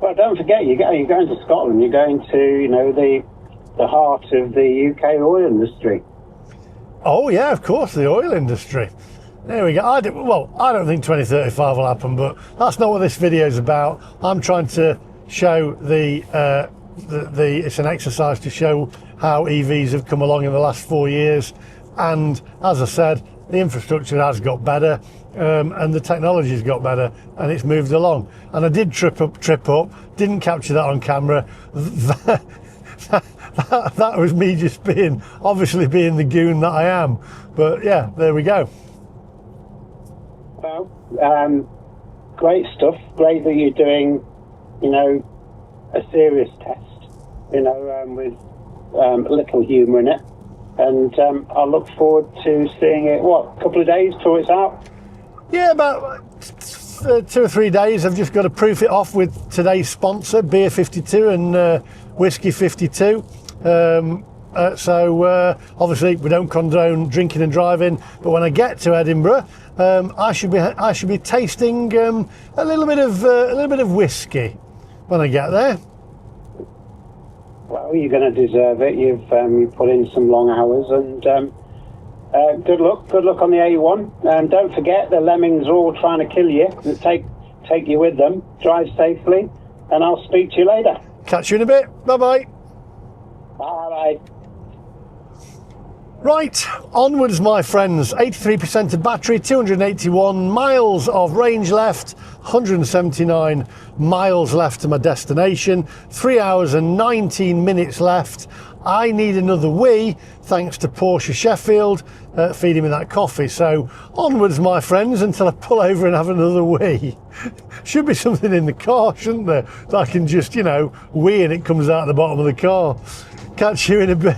Well, don't forget, you're going to Scotland. You're going to, the heart of the UK oil industry. Oh yeah, of course, the oil industry. There we go. I don't think 2035 will happen, but that's not what this video is about. I'm trying to show it's an exercise to show how EVs have come along in the last 4 years, and as I said, the infrastructure has got better, and the technology's got better, and it's moved along. And I did trip up, didn't capture that on camera. That was me just obviously being the goon that I am. But yeah, there we go. Well, great stuff. Great that you're doing, a serious test, with a little humour in it. And I look forward to seeing it, a couple of days till it's out? Yeah, about 2 or 3 days. I've just got to proof it off with today's sponsor, Beer 52 and Whiskey 52. Obviously we don't condone drinking and driving, but when I get to Edinburgh, I should be tasting a little bit of whiskey when I get there. Well, you're going to deserve it. You've put in some long hours, and good luck on the A1. Don't forget, the lemmings are all trying to kill you. Take you with them. Drive safely, and I'll speak to you later. Catch you in a bit. Bye-bye. Bye. Right, onwards, my friends. 83% of battery, 281 miles of range left, 179 miles left to my destination, 3 hours and 19 minutes left. I need another wee, thanks to Porsche Sheffield feeding me that coffee. So onwards, my friends, until I pull over and have another wee. Should be something in the car, shouldn't there? That I can just, wee and it comes out the bottom of the car. Catch you in a bit.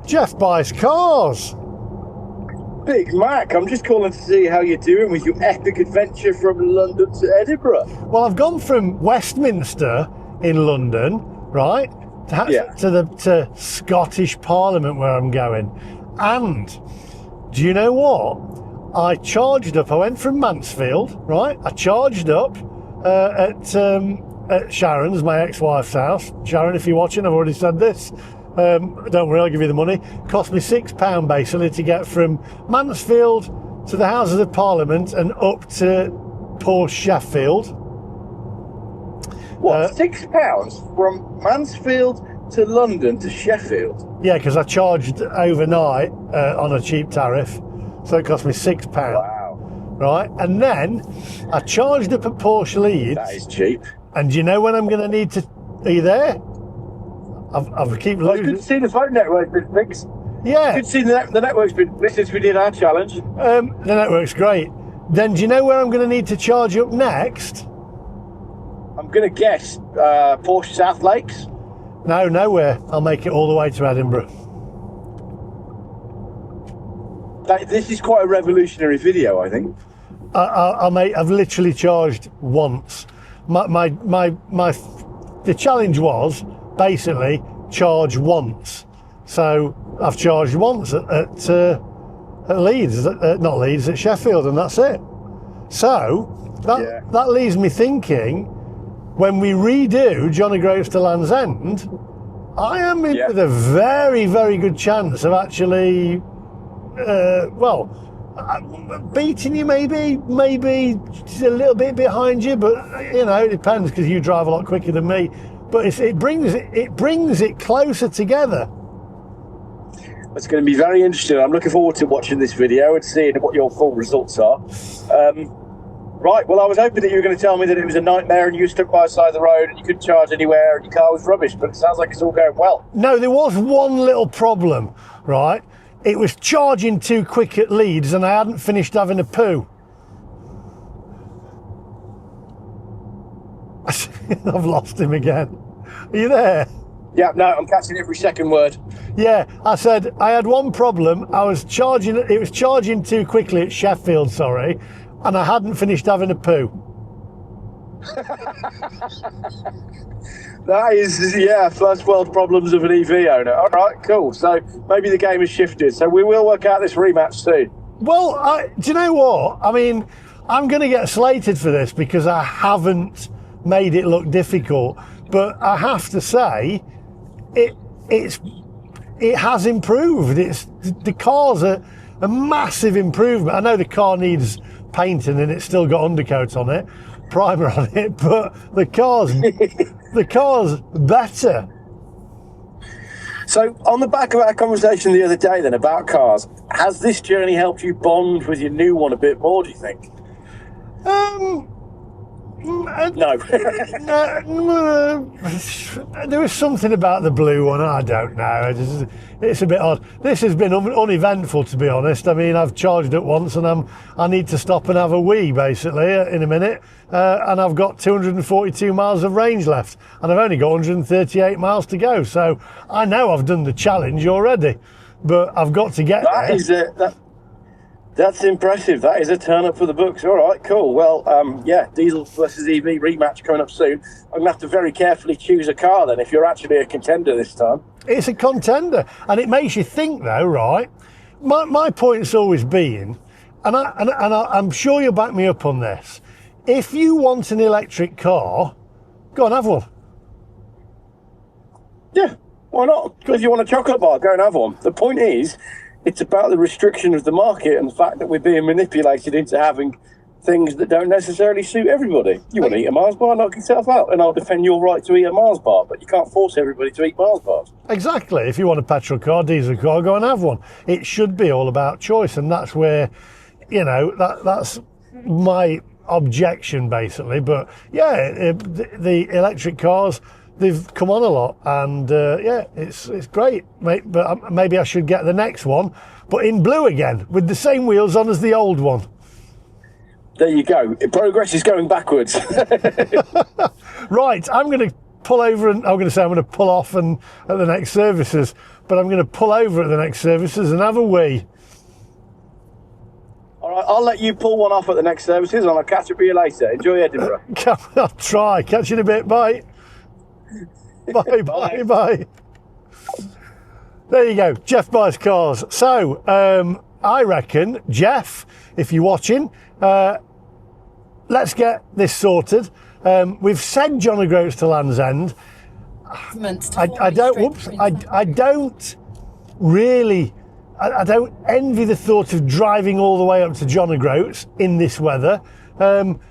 Jeff buys cars. Big Mac, I'm just calling to see how you're doing with your epic adventure from London to Edinburgh. Well, I've gone from Westminster in London, right, to Scottish Parliament where I'm going. And do you know what? I charged up. I went from Mansfield, right? I charged up at Sharon's, my ex-wife's house. Sharon, if you're watching, I've already said this. Don't worry, I'll give you the money. Cost me £6 basically to get from Mansfield to the Houses of Parliament and up to Porsche Sheffield. What, £6 from Mansfield to London to Sheffield? Yeah, because I charged overnight on a cheap tariff, so it cost me £6. Wow. Right, and then I charged up at Porsche Leeds. That is cheap. And do you know when I'm going to need to... Are you there? I've keep Well, it's losing. good to see the phone network been fixed. Yeah. Good to see the network's been since we did our challenge. The network's great. Then do you know where I'm going to need to charge up next? I'm going to guess Porsche South Lakes. No, nowhere. I'll make it all the way to Edinburgh. This is quite a revolutionary video, I think. I've literally charged once. The challenge was basically charge once. So I've charged once at Leeds, not Leeds, at Sheffield, and that's it. So that leaves me thinking, when we redo Johnny Groves to Land's End, I am in with a very, very good chance of actually, beating you, maybe just a little bit behind you, but you know, it depends because you drive a lot quicker than me. But it brings it closer together. It's going to be very interesting. I'm looking forward to watching this video and seeing what your full results are. Right, well, I was hoping that you were going to tell me that it was a nightmare and you were stuck by the side of the road and you couldn't charge anywhere and your car was rubbish, but it sounds like it's all going well. No, there was one little problem, right? It was charging too quick at Leeds and I hadn't finished having a poo. I've lost him again. Are you there? Yeah, no, I'm catching every second word. Yeah, I said I had one problem. It was charging too quickly at Sheffield, sorry, and I hadn't finished having a poo. That is, first world problems of an EV owner. All right, cool. So maybe the game has shifted. So we will work out this rematch soon. Well, do you know what? I mean, I'm going to get slated for this because I haven't made it look difficult. But I have to say, it has improved. The car's a massive improvement. I know the car needs painting and it's still got undercoat on it, primer on it, but the car's better. So on the back of our conversation the other day then about cars, has this journey helped you bond with your new one a bit more, do you think? No. There was something about the blue one, I don't know. It's a bit odd. This has been uneventful, to be honest. I mean, I've charged it once and I need to stop and have a wee, basically, in a minute. And I've got 242 miles of range left. And I've only got 138 miles to go. So I know I've done the challenge already. But I've got to get there. That's impressive. That is a turn up for the books. All right, cool. Well, diesel versus EV rematch coming up soon. I'm going to have to very carefully choose a car then if you're actually a contender this time. It's a contender. And it makes you think, though, right? My point's always been, and I'm sure you'll back me up on this, if you want an electric car, go and have one. Yeah, why not? If you want a chocolate bar, go and have one. The point is, it's about the restriction of the market and the fact that we're being manipulated into having things that don't necessarily suit everybody. You want to eat a Mars bar, knock yourself out, and I'll defend your right to eat a Mars bar, but you can't force everybody to eat Mars bars. Exactly. If you want a petrol car, diesel car, go and have one. It should be all about choice, and that's where, that's my objection, basically. But yeah, the electric cars, they've come on a lot, and it's great, mate. But maybe I should get the next one, but in blue again, with the same wheels on as the old one. There you go. Progress is going backwards. Right, I'm going to pull over, and I'm going to pull off and at the next services, but I'm going to pull over at the next services and have a wee. All right, I'll let you pull one off at the next services and I'll catch up with you later. Enjoy Edinburgh. I'll try. Catch you in a bit. Bye. Bye, bye, bye. There you go. Jeff buys cars. So, I reckon, Jeff, if you're watching, let's get this sorted. We've said John O'Groats to Land's End. I don't really. I don't envy the thought of driving all the way up to John O'Groats in this weather.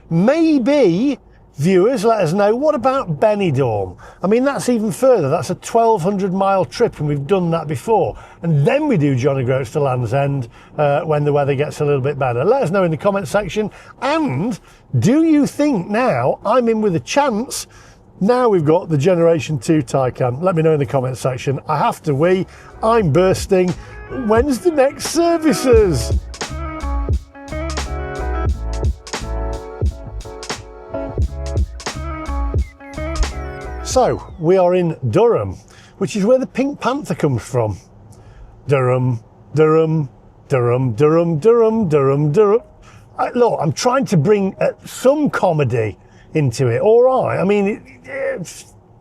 Maybe, viewers, let us know, what about Benidorm? I mean, that's even further. That's a 1,200 mile trip, and we've done that before. And then we do John O'Groats to Land's End when the weather gets a little bit better. Let us know in the comment section. And do you think now I'm in with a chance? Now we've got the Generation 2 Taycan. Let me know in the comment section. I have to wee. I'm bursting. When's the next services? So, we are in Durham, which is where the Pink Panther comes from. Durham, Durham, Durham, Durham, Durham, Durham, Durham. Look, I'm trying to bring some comedy into it. All right. I mean,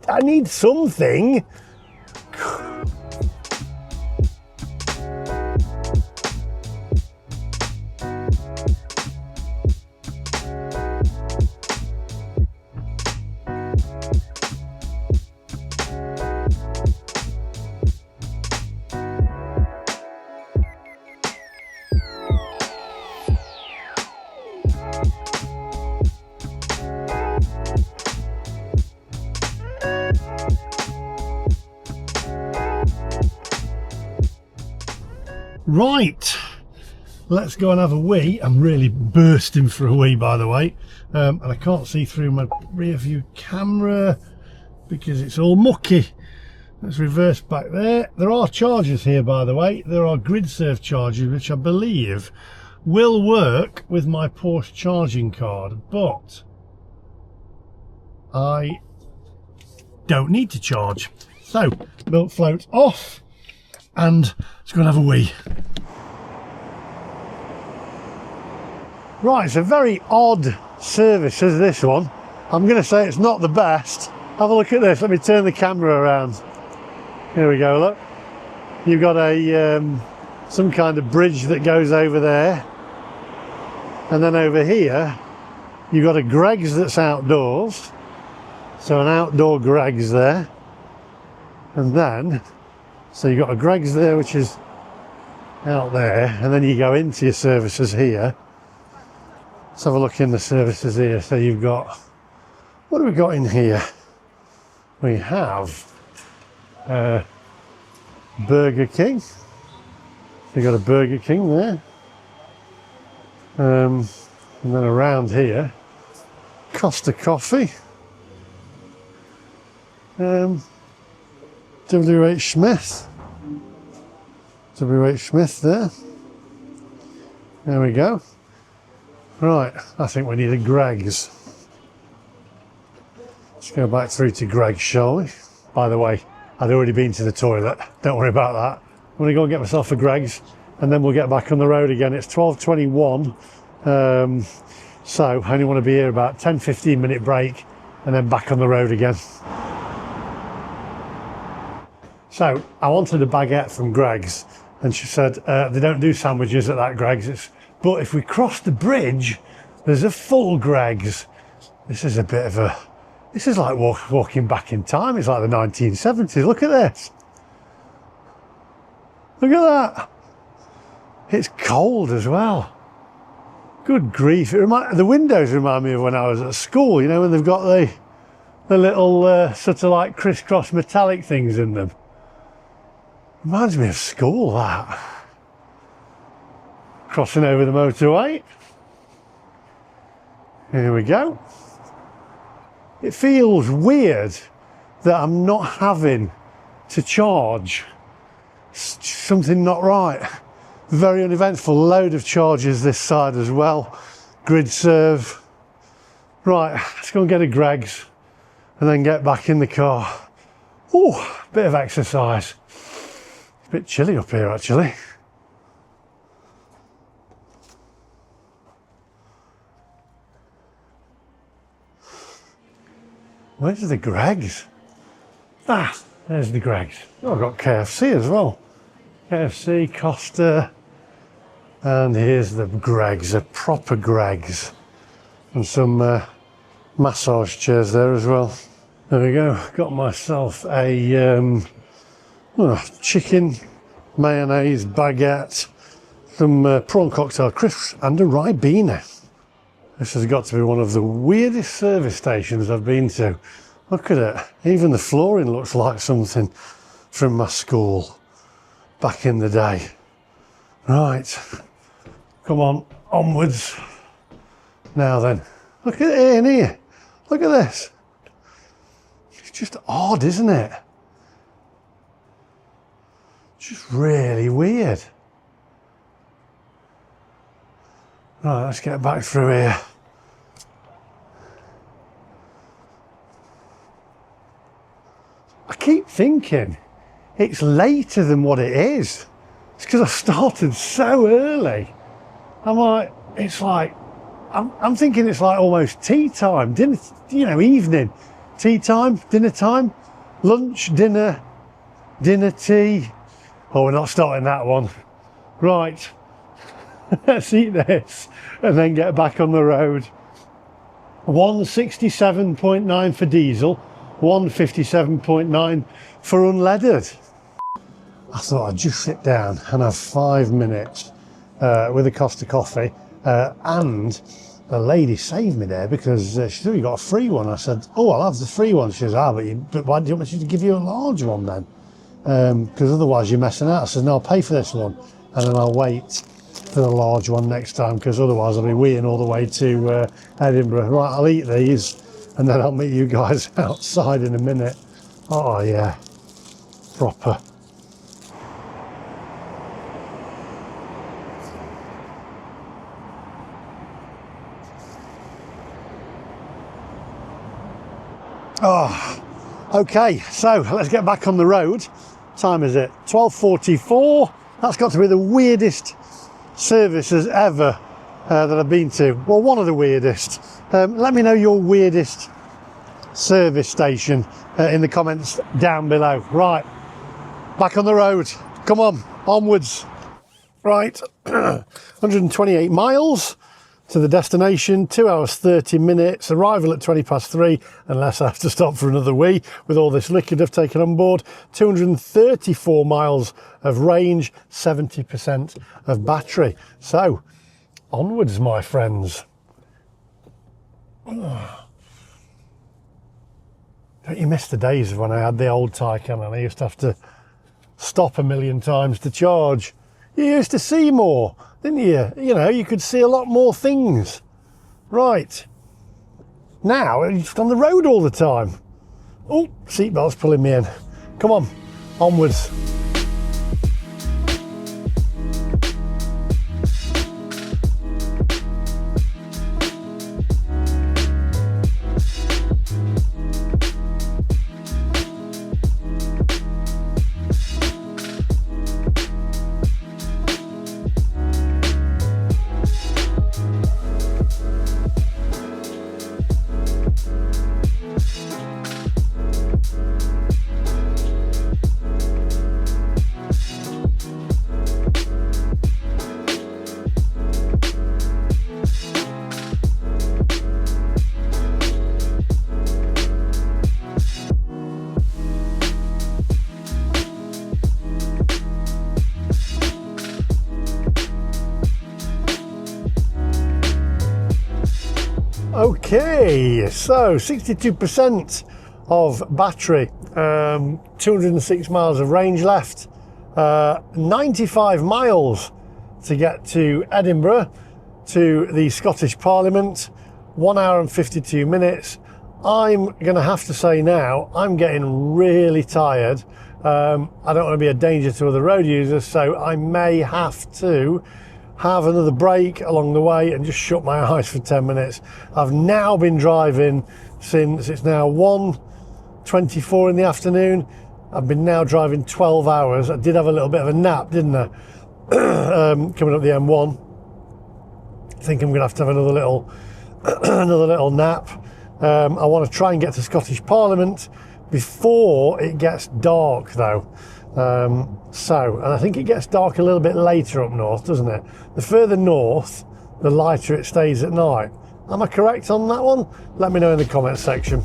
I need something. Right, let's go and have a wee. I'm really bursting for a wee, by the way, and I can't see through my rear view camera because it's all mucky. Let's reverse back there. There are chargers here, by the way. There are GridServe chargers, which I believe will work with my Porsche charging card, but I don't need to charge. So, milk float off, and let's go and have a wee. Right, it's a very odd service as this one. I'm going to say it's not the best. Have a look at this. Let me turn the camera around. Here we go, look. You've got a some kind of bridge that goes over there. And then over here, you've got a Greggs that's outdoors. So an outdoor Greggs there. And then, so you've got a Greggs there, which is out there. And then you go into your services here. Let's have a look in the services here. So you've got, what have we got in here? We have Burger King. So you've got a Burger King there. And then around here, Costa Coffee. WH Smith. WH Smith there. There we go. Right, I think we need a Greggs. Let's go back through to Greggs, shall we? By the way, I'd already been to the toilet. Don't worry about that. I'm going to go and get myself a Greggs, and then we'll get back on the road again. It's 12:21, so I only want to be here about 10-15 minute break, and then back on the road again. So I wanted a baguette from Greggs, and she said they don't do sandwiches at that Greggs. But if we cross the bridge, there's a full Greggs. This is a bit of a, this is like walking back in time. It's like the 1970s. Look at this. Look at that. It's cold as well. Good grief. The windows remind me of when I was at school, you know, when they've got the little sort of like crisscross metallic things in them. Reminds me of school, that. Crossing over the motorway. Here we go. It feels weird that I'm not having to charge. Something not right. Very uneventful. Load of charges this side as well. GridServe. Right, let's go and get a Greggs and then get back in the car. Oh, bit of exercise. It's a bit chilly up here actually. Where's the Greggs? Ah, there's the Greggs. Oh, I've got KFC as well. KFC, Costa, and here's the Greggs, a proper Greggs. And some massage chairs there as well. There we go, got myself a chicken, mayonnaise, baguette, some prawn cocktail crisps and a Ribena. This has got to be one of the weirdest service stations I've been to. Look at it, even the flooring looks like something from my school back in the day. Right, come on, onwards. Now then, look at it in here, look at this. It's just odd, isn't it? Just really weird. Right, let's get back through here. I keep thinking it's later than what it is. It's because I started so early. I'm thinking it's like almost tea time, dinner, evening. Tea time, dinner time, lunch, dinner, tea. Oh, we're not starting that one. Right, let's eat this and then get back on the road. 167.9 for diesel, 157.9 for unleaded. I thought I'd just sit down and have 5 minutes with a Costa coffee, and the lady saved me there because she said, you got a free one. I said, oh, I'll have the free one. She says, but why do you want me to give you a large one then? Because otherwise you're messing out. I said, no, I'll pay for this one and then I'll wait for the large one next time, because otherwise I'll be wheeling all the way to Edinburgh. Right, I'll eat these and then I'll meet you guys outside in a minute. Oh yeah, proper. Oh, okay, so let's get back on the road. Time is it? 12:44. That's got to be the weirdest services ever that I've been to. Well, one of the weirdest. Let me know your weirdest service station in the comments down below. Right, back on the road. Come on, onwards. Right, 128 miles to the destination, 2 hours 30 minutes, arrival at 3:20, unless I have to stop for another wee with all this liquid I've taken on board. 234 miles of range, 70% of battery. So onwards, my friends. Don't you miss the days of when I had the old Taycan and I used to have to stop a million times to charge? You used to see more, didn't you? You could see a lot more things. Right. Now, you're just on the road all the time. Oh, seatbelt's pulling me in. Come on, onwards. Okay, so 62% of battery, 206 miles of range left, 95 miles to get to Edinburgh, to the Scottish Parliament, 1 hour and 52 minutes. I'm going to have to say now, I'm getting really tired. I don't want to be a danger to other road users, so I may have to have another break along the way and just shut my eyes for 10 minutes. I've now been driving since it's now 1:24 in the afternoon. I've been now driving 12 hours. I did have a little bit of a nap, didn't I? Coming up the M1. I think I'm gonna have to have another little nap. I want to try and get to Scottish Parliament before it gets dark though. And I think it gets dark a little bit later up north, doesn't it? The further north, the lighter it stays at night. Am I correct on that one? Let me know in the comments section.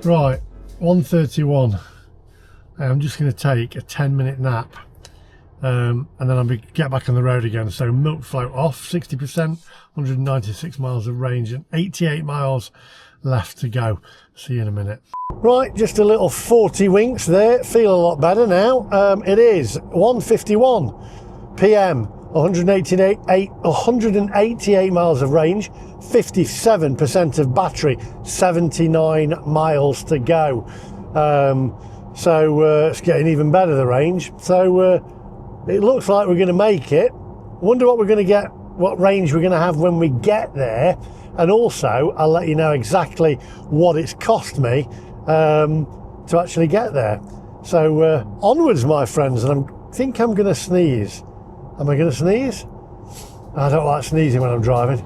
Right, 1:31. I'm just going to take a 10-minute nap and then I'll get back on the road again. So milk float off, 60%, 196 miles of range and 88 miles left to go. See you in a minute. Right, just a little 40 winks there. Feel a lot better now. It is 1:51 p.m. 188 miles of range, 57% of battery, 79 miles to go. So it's getting even better, the range. So it looks like we're going to make it. Wonder what we're going to get, what range we're going to have when we get there. And also, I'll let you know exactly what it's cost me to actually get there. So onwards, my friends, and I think I'm going to sneeze. Am I going to sneeze? I don't like sneezing when I'm driving.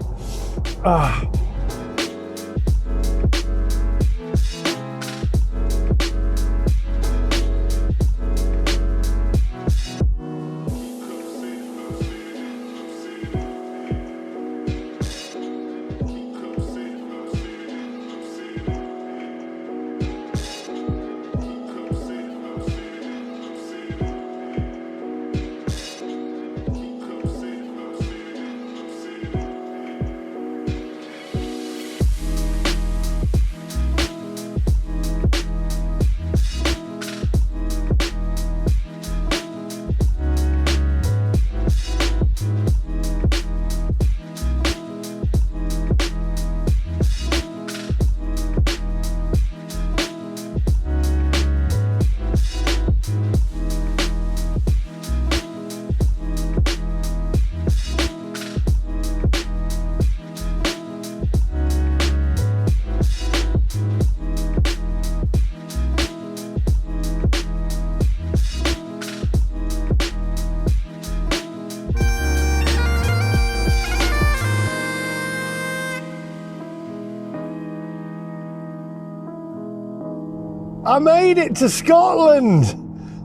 I made it to Scotland.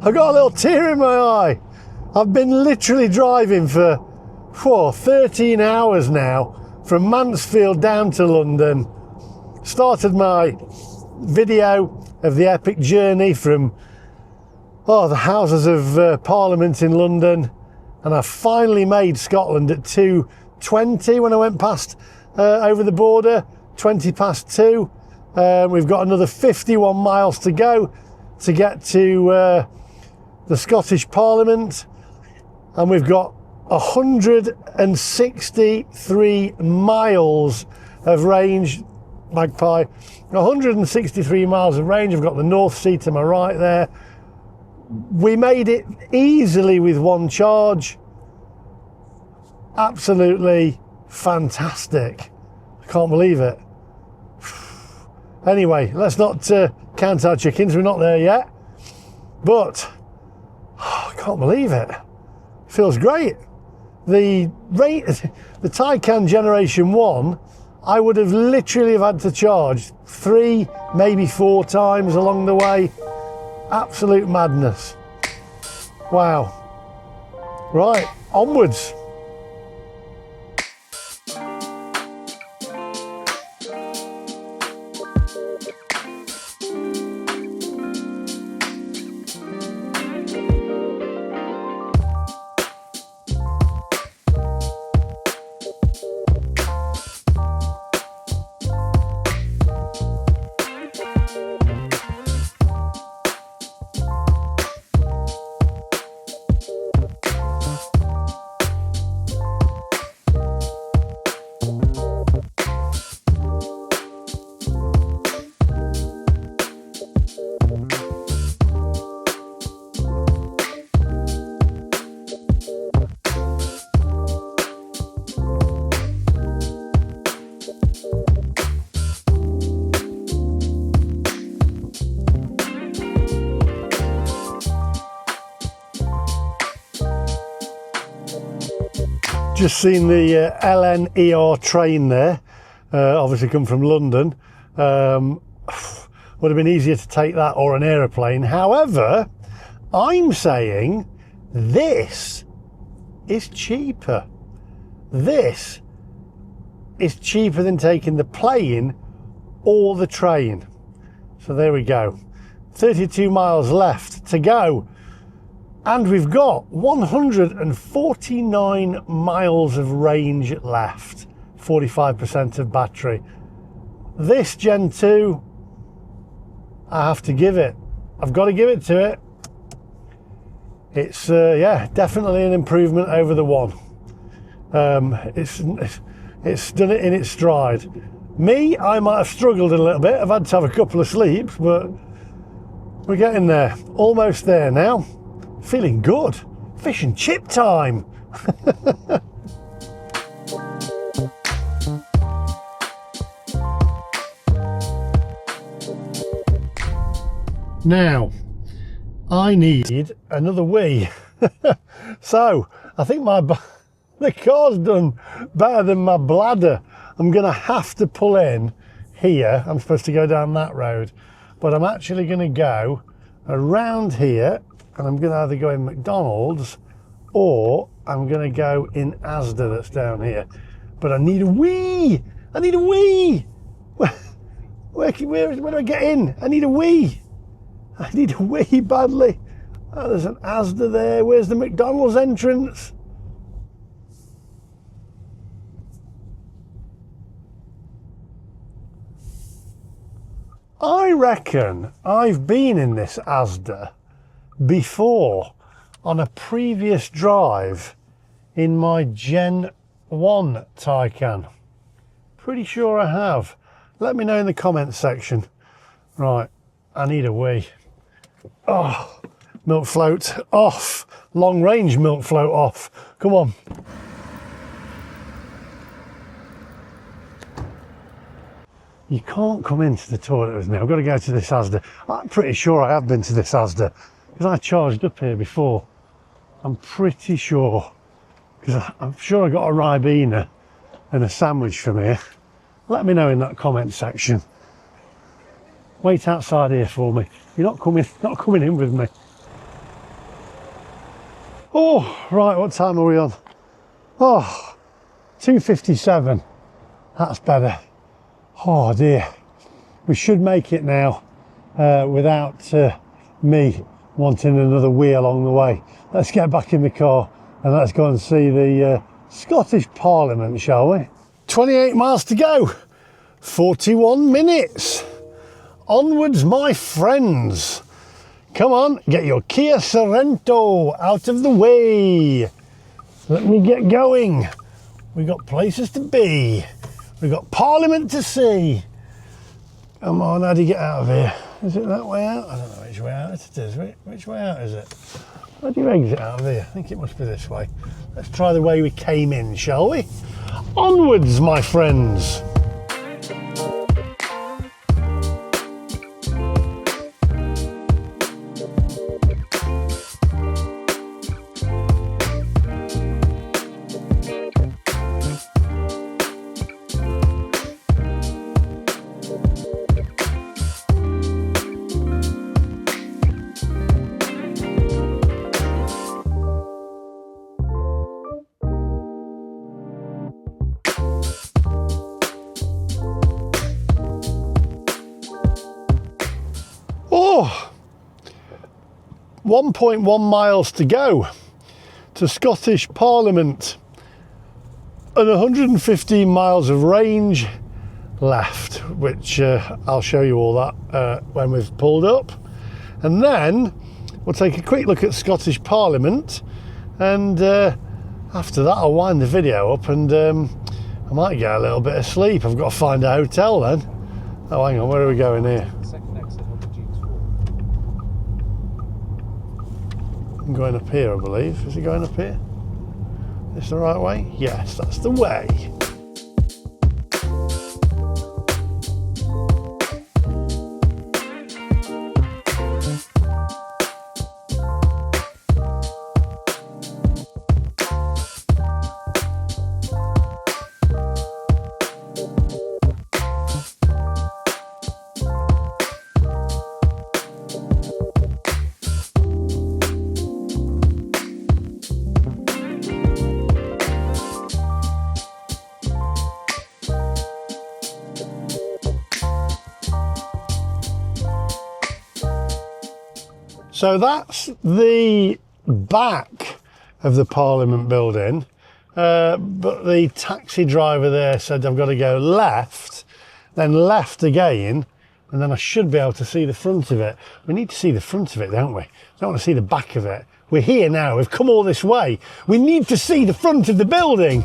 I got a little tear in my eye. I've been literally driving for 13 hours now from Mansfield down to London. Started my video of the epic journey from the Houses of Parliament in London, and I finally made Scotland at 2:20 when I went past over the border, 20 past 2. We've got another 51 miles to go to get to the Scottish Parliament, and we've got 163 miles of range. Magpie, 163 miles of range. I've got the North Sea to my right there. We made it easily with one charge. Absolutely fantastic. I can't believe it. Anyway, let's not count our chickens. We're not there yet. But I can't believe it. Feels great. The Taycan Generation 1, I would have literally had to charge 3, maybe 4 times along the way. Absolute madness. Wow. Right, onwards. Just seen the LNER train there, obviously come from London. Would have been easier to take that or an aeroplane. However, I'm saying this is cheaper. This is cheaper than taking the plane or the train. So there we go. 32 miles left to go. And we've got 149 miles of range left. 45% of battery. This Gen 2, I have to give it. I've got to give it to it. It's, yeah, definitely an improvement over the one. It's done it in its stride. Me, I might have struggled a little bit. I've had to have a couple of sleeps, but we're getting there. Almost there now. Feeling good. Fish and chip time. Now, I need another wee. So, I think the car's done better than my bladder. I'm going to have to pull in here. I'm supposed to go down that road, but I'm actually going to go around here, and I'm going to either go in McDonald's or I'm going to go in Asda that's down here. But I need a wee. I need a wee. Where do I get in? I need a wee. I need a wee badly. Oh, there's an Asda there. Where's the McDonald's entrance? I reckon I've been in this Asda before on a previous drive in my Gen 1 Taycan. Pretty sure I have. Let me know in the comments section. Right, I need a wee. Oh, milk float off. Long range milk float off. Come on. You can't come into the toilet with me. I've got to go to this Asda. I'm pretty sure I have been to this Asda because I charged up here before. I'm pretty sure, because I'm sure I got a Ribena and a sandwich from here. Let me know in that comment section. Wait outside here for me. You're not coming in with me. Oh, right, what time are we on? Oh, 2:57. That's better. Oh dear. We should make it now without me wanting another wee along the way. Let's get back in the car and let's go and see the Scottish Parliament, shall we? 28 miles to go. 41 minutes. Onwards, my friends. Come on, get your Kia Sorento out of the way. Let me get going. We got places to be. We got Parliament to see. Come on, how do you get out of here? Is it that way out? I don't know which way out it is. Which way out is it? How do you exit out of here? I think it must be this way. Let's try the way we came in, shall we? Onwards, my friends. Oh, 1.1 miles to go to Scottish Parliament and 115 miles of range left, which I'll show you all that when we've pulled up. And then we'll take a quick look at Scottish Parliament, and after that I'll wind the video up, and I might get a little bit of sleep. I've got to find a hotel then. Oh, hang on, where are we going here? I'm going up here, I believe. Is it going up here? Is this the right way? Yes, that's the way. So that's the back of the Parliament building, but the taxi driver there said I've got to go left, then left again, and then I should be able to see the front of it. We need to see the front of it, don't we? I don't want to see the back of it. We're here now, we've come all this way. We need to see the front of the building.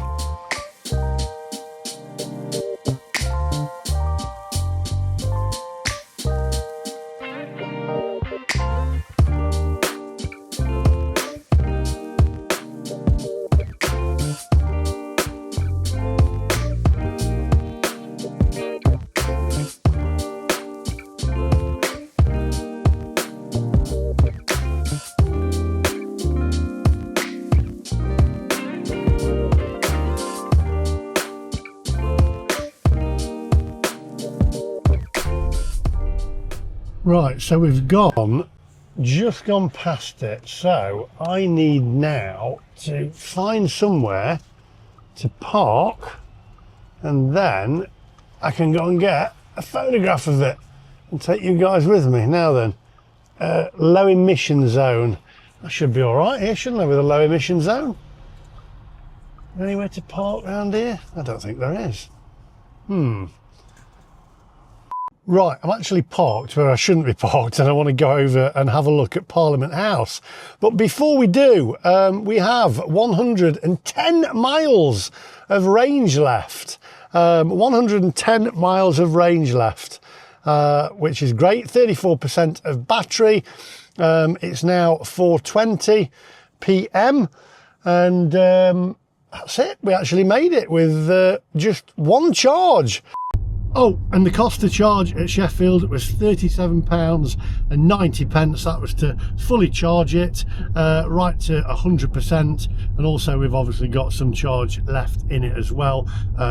Right, so we've just gone past it. So I need now to find somewhere to park, and then I can go and get a photograph of it and take you guys with me. Now then, low emission zone. I should be all right here, shouldn't I, with a low emission zone? Anywhere to park around here? I don't think there is. Right, I'm actually parked where I shouldn't be parked, and I want to go over and have a look at Parliament House. But before we do, we have 110 miles of range left. 110 miles of range left, which is great. 34% of battery. It's now 4:20 p.m. and that's it. We actually made it with just one charge. Oh, and the cost to charge at Sheffield was £37.90. That was to fully charge it right to 100%. And also we've obviously got some charge left in it as well,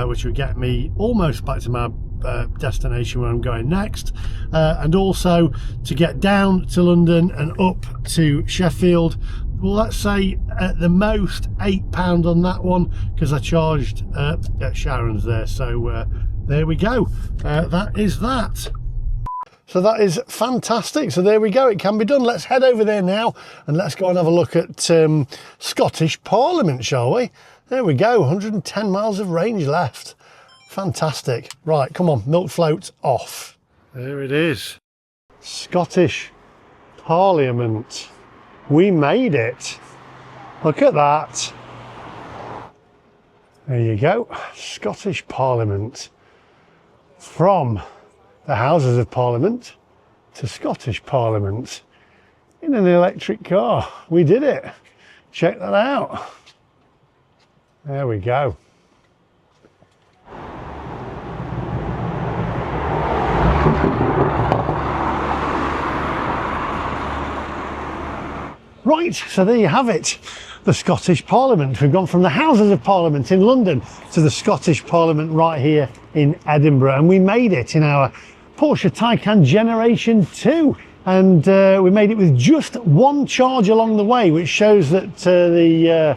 which would get me almost back to my destination where I'm going next. And also to get down to London and up to Sheffield, well, let's say at the most £8 on that one, because I charged at Sharon's there. So there we go. That is that. So that is fantastic. So there we go. It can be done. Let's head over there now and let's go and have a look at Scottish Parliament, shall we? There we go. 110 miles of range left. Fantastic. Right, come on. Milk float off. There it is. Scottish Parliament. We made it. Look at that. There you go. Scottish Parliament. From the Houses of Parliament to Scottish Parliament in an electric car. We did it. Check that out. There we go. Right, so there you have it. The Scottish Parliament. We've gone from the Houses of Parliament in London to the Scottish Parliament right here in Edinburgh, and we made it in our Porsche Taycan Generation 2, and we made it with just one charge along the way, which shows that the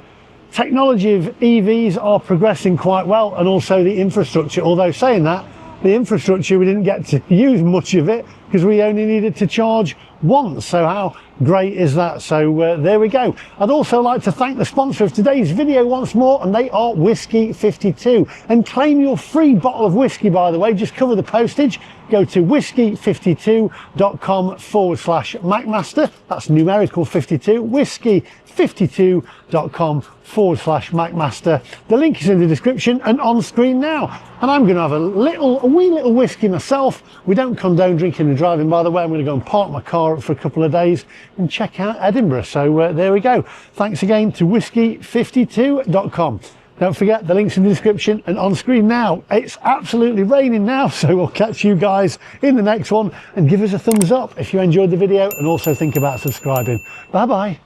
technology of EVs are progressing quite well, and also the infrastructure. Although saying that, the infrastructure, we didn't get to use much of it because we only needed to charge once. So how great is that? So there we go. I'd also like to thank the sponsor of today's video once more, and they are Whiskey 52. And claim your free bottle of whiskey, by the way. Just cover the postage. Go to whiskey52.com/MacMaster. That's numerical 52. Whiskey52.com/MacMaster. The link is in the description and on screen now. And I'm going to have a wee little whiskey myself. We don't condone drinking and driving, by the way. I'm going to go and park my car up for a couple of days and check out Edinburgh. So there we go. Thanks again to whiskey52.com. Don't forget, the link's in the description and on screen now. It's absolutely raining now, so we'll catch you guys in the next one, and give us a thumbs up if you enjoyed the video, and also think about subscribing. Bye bye.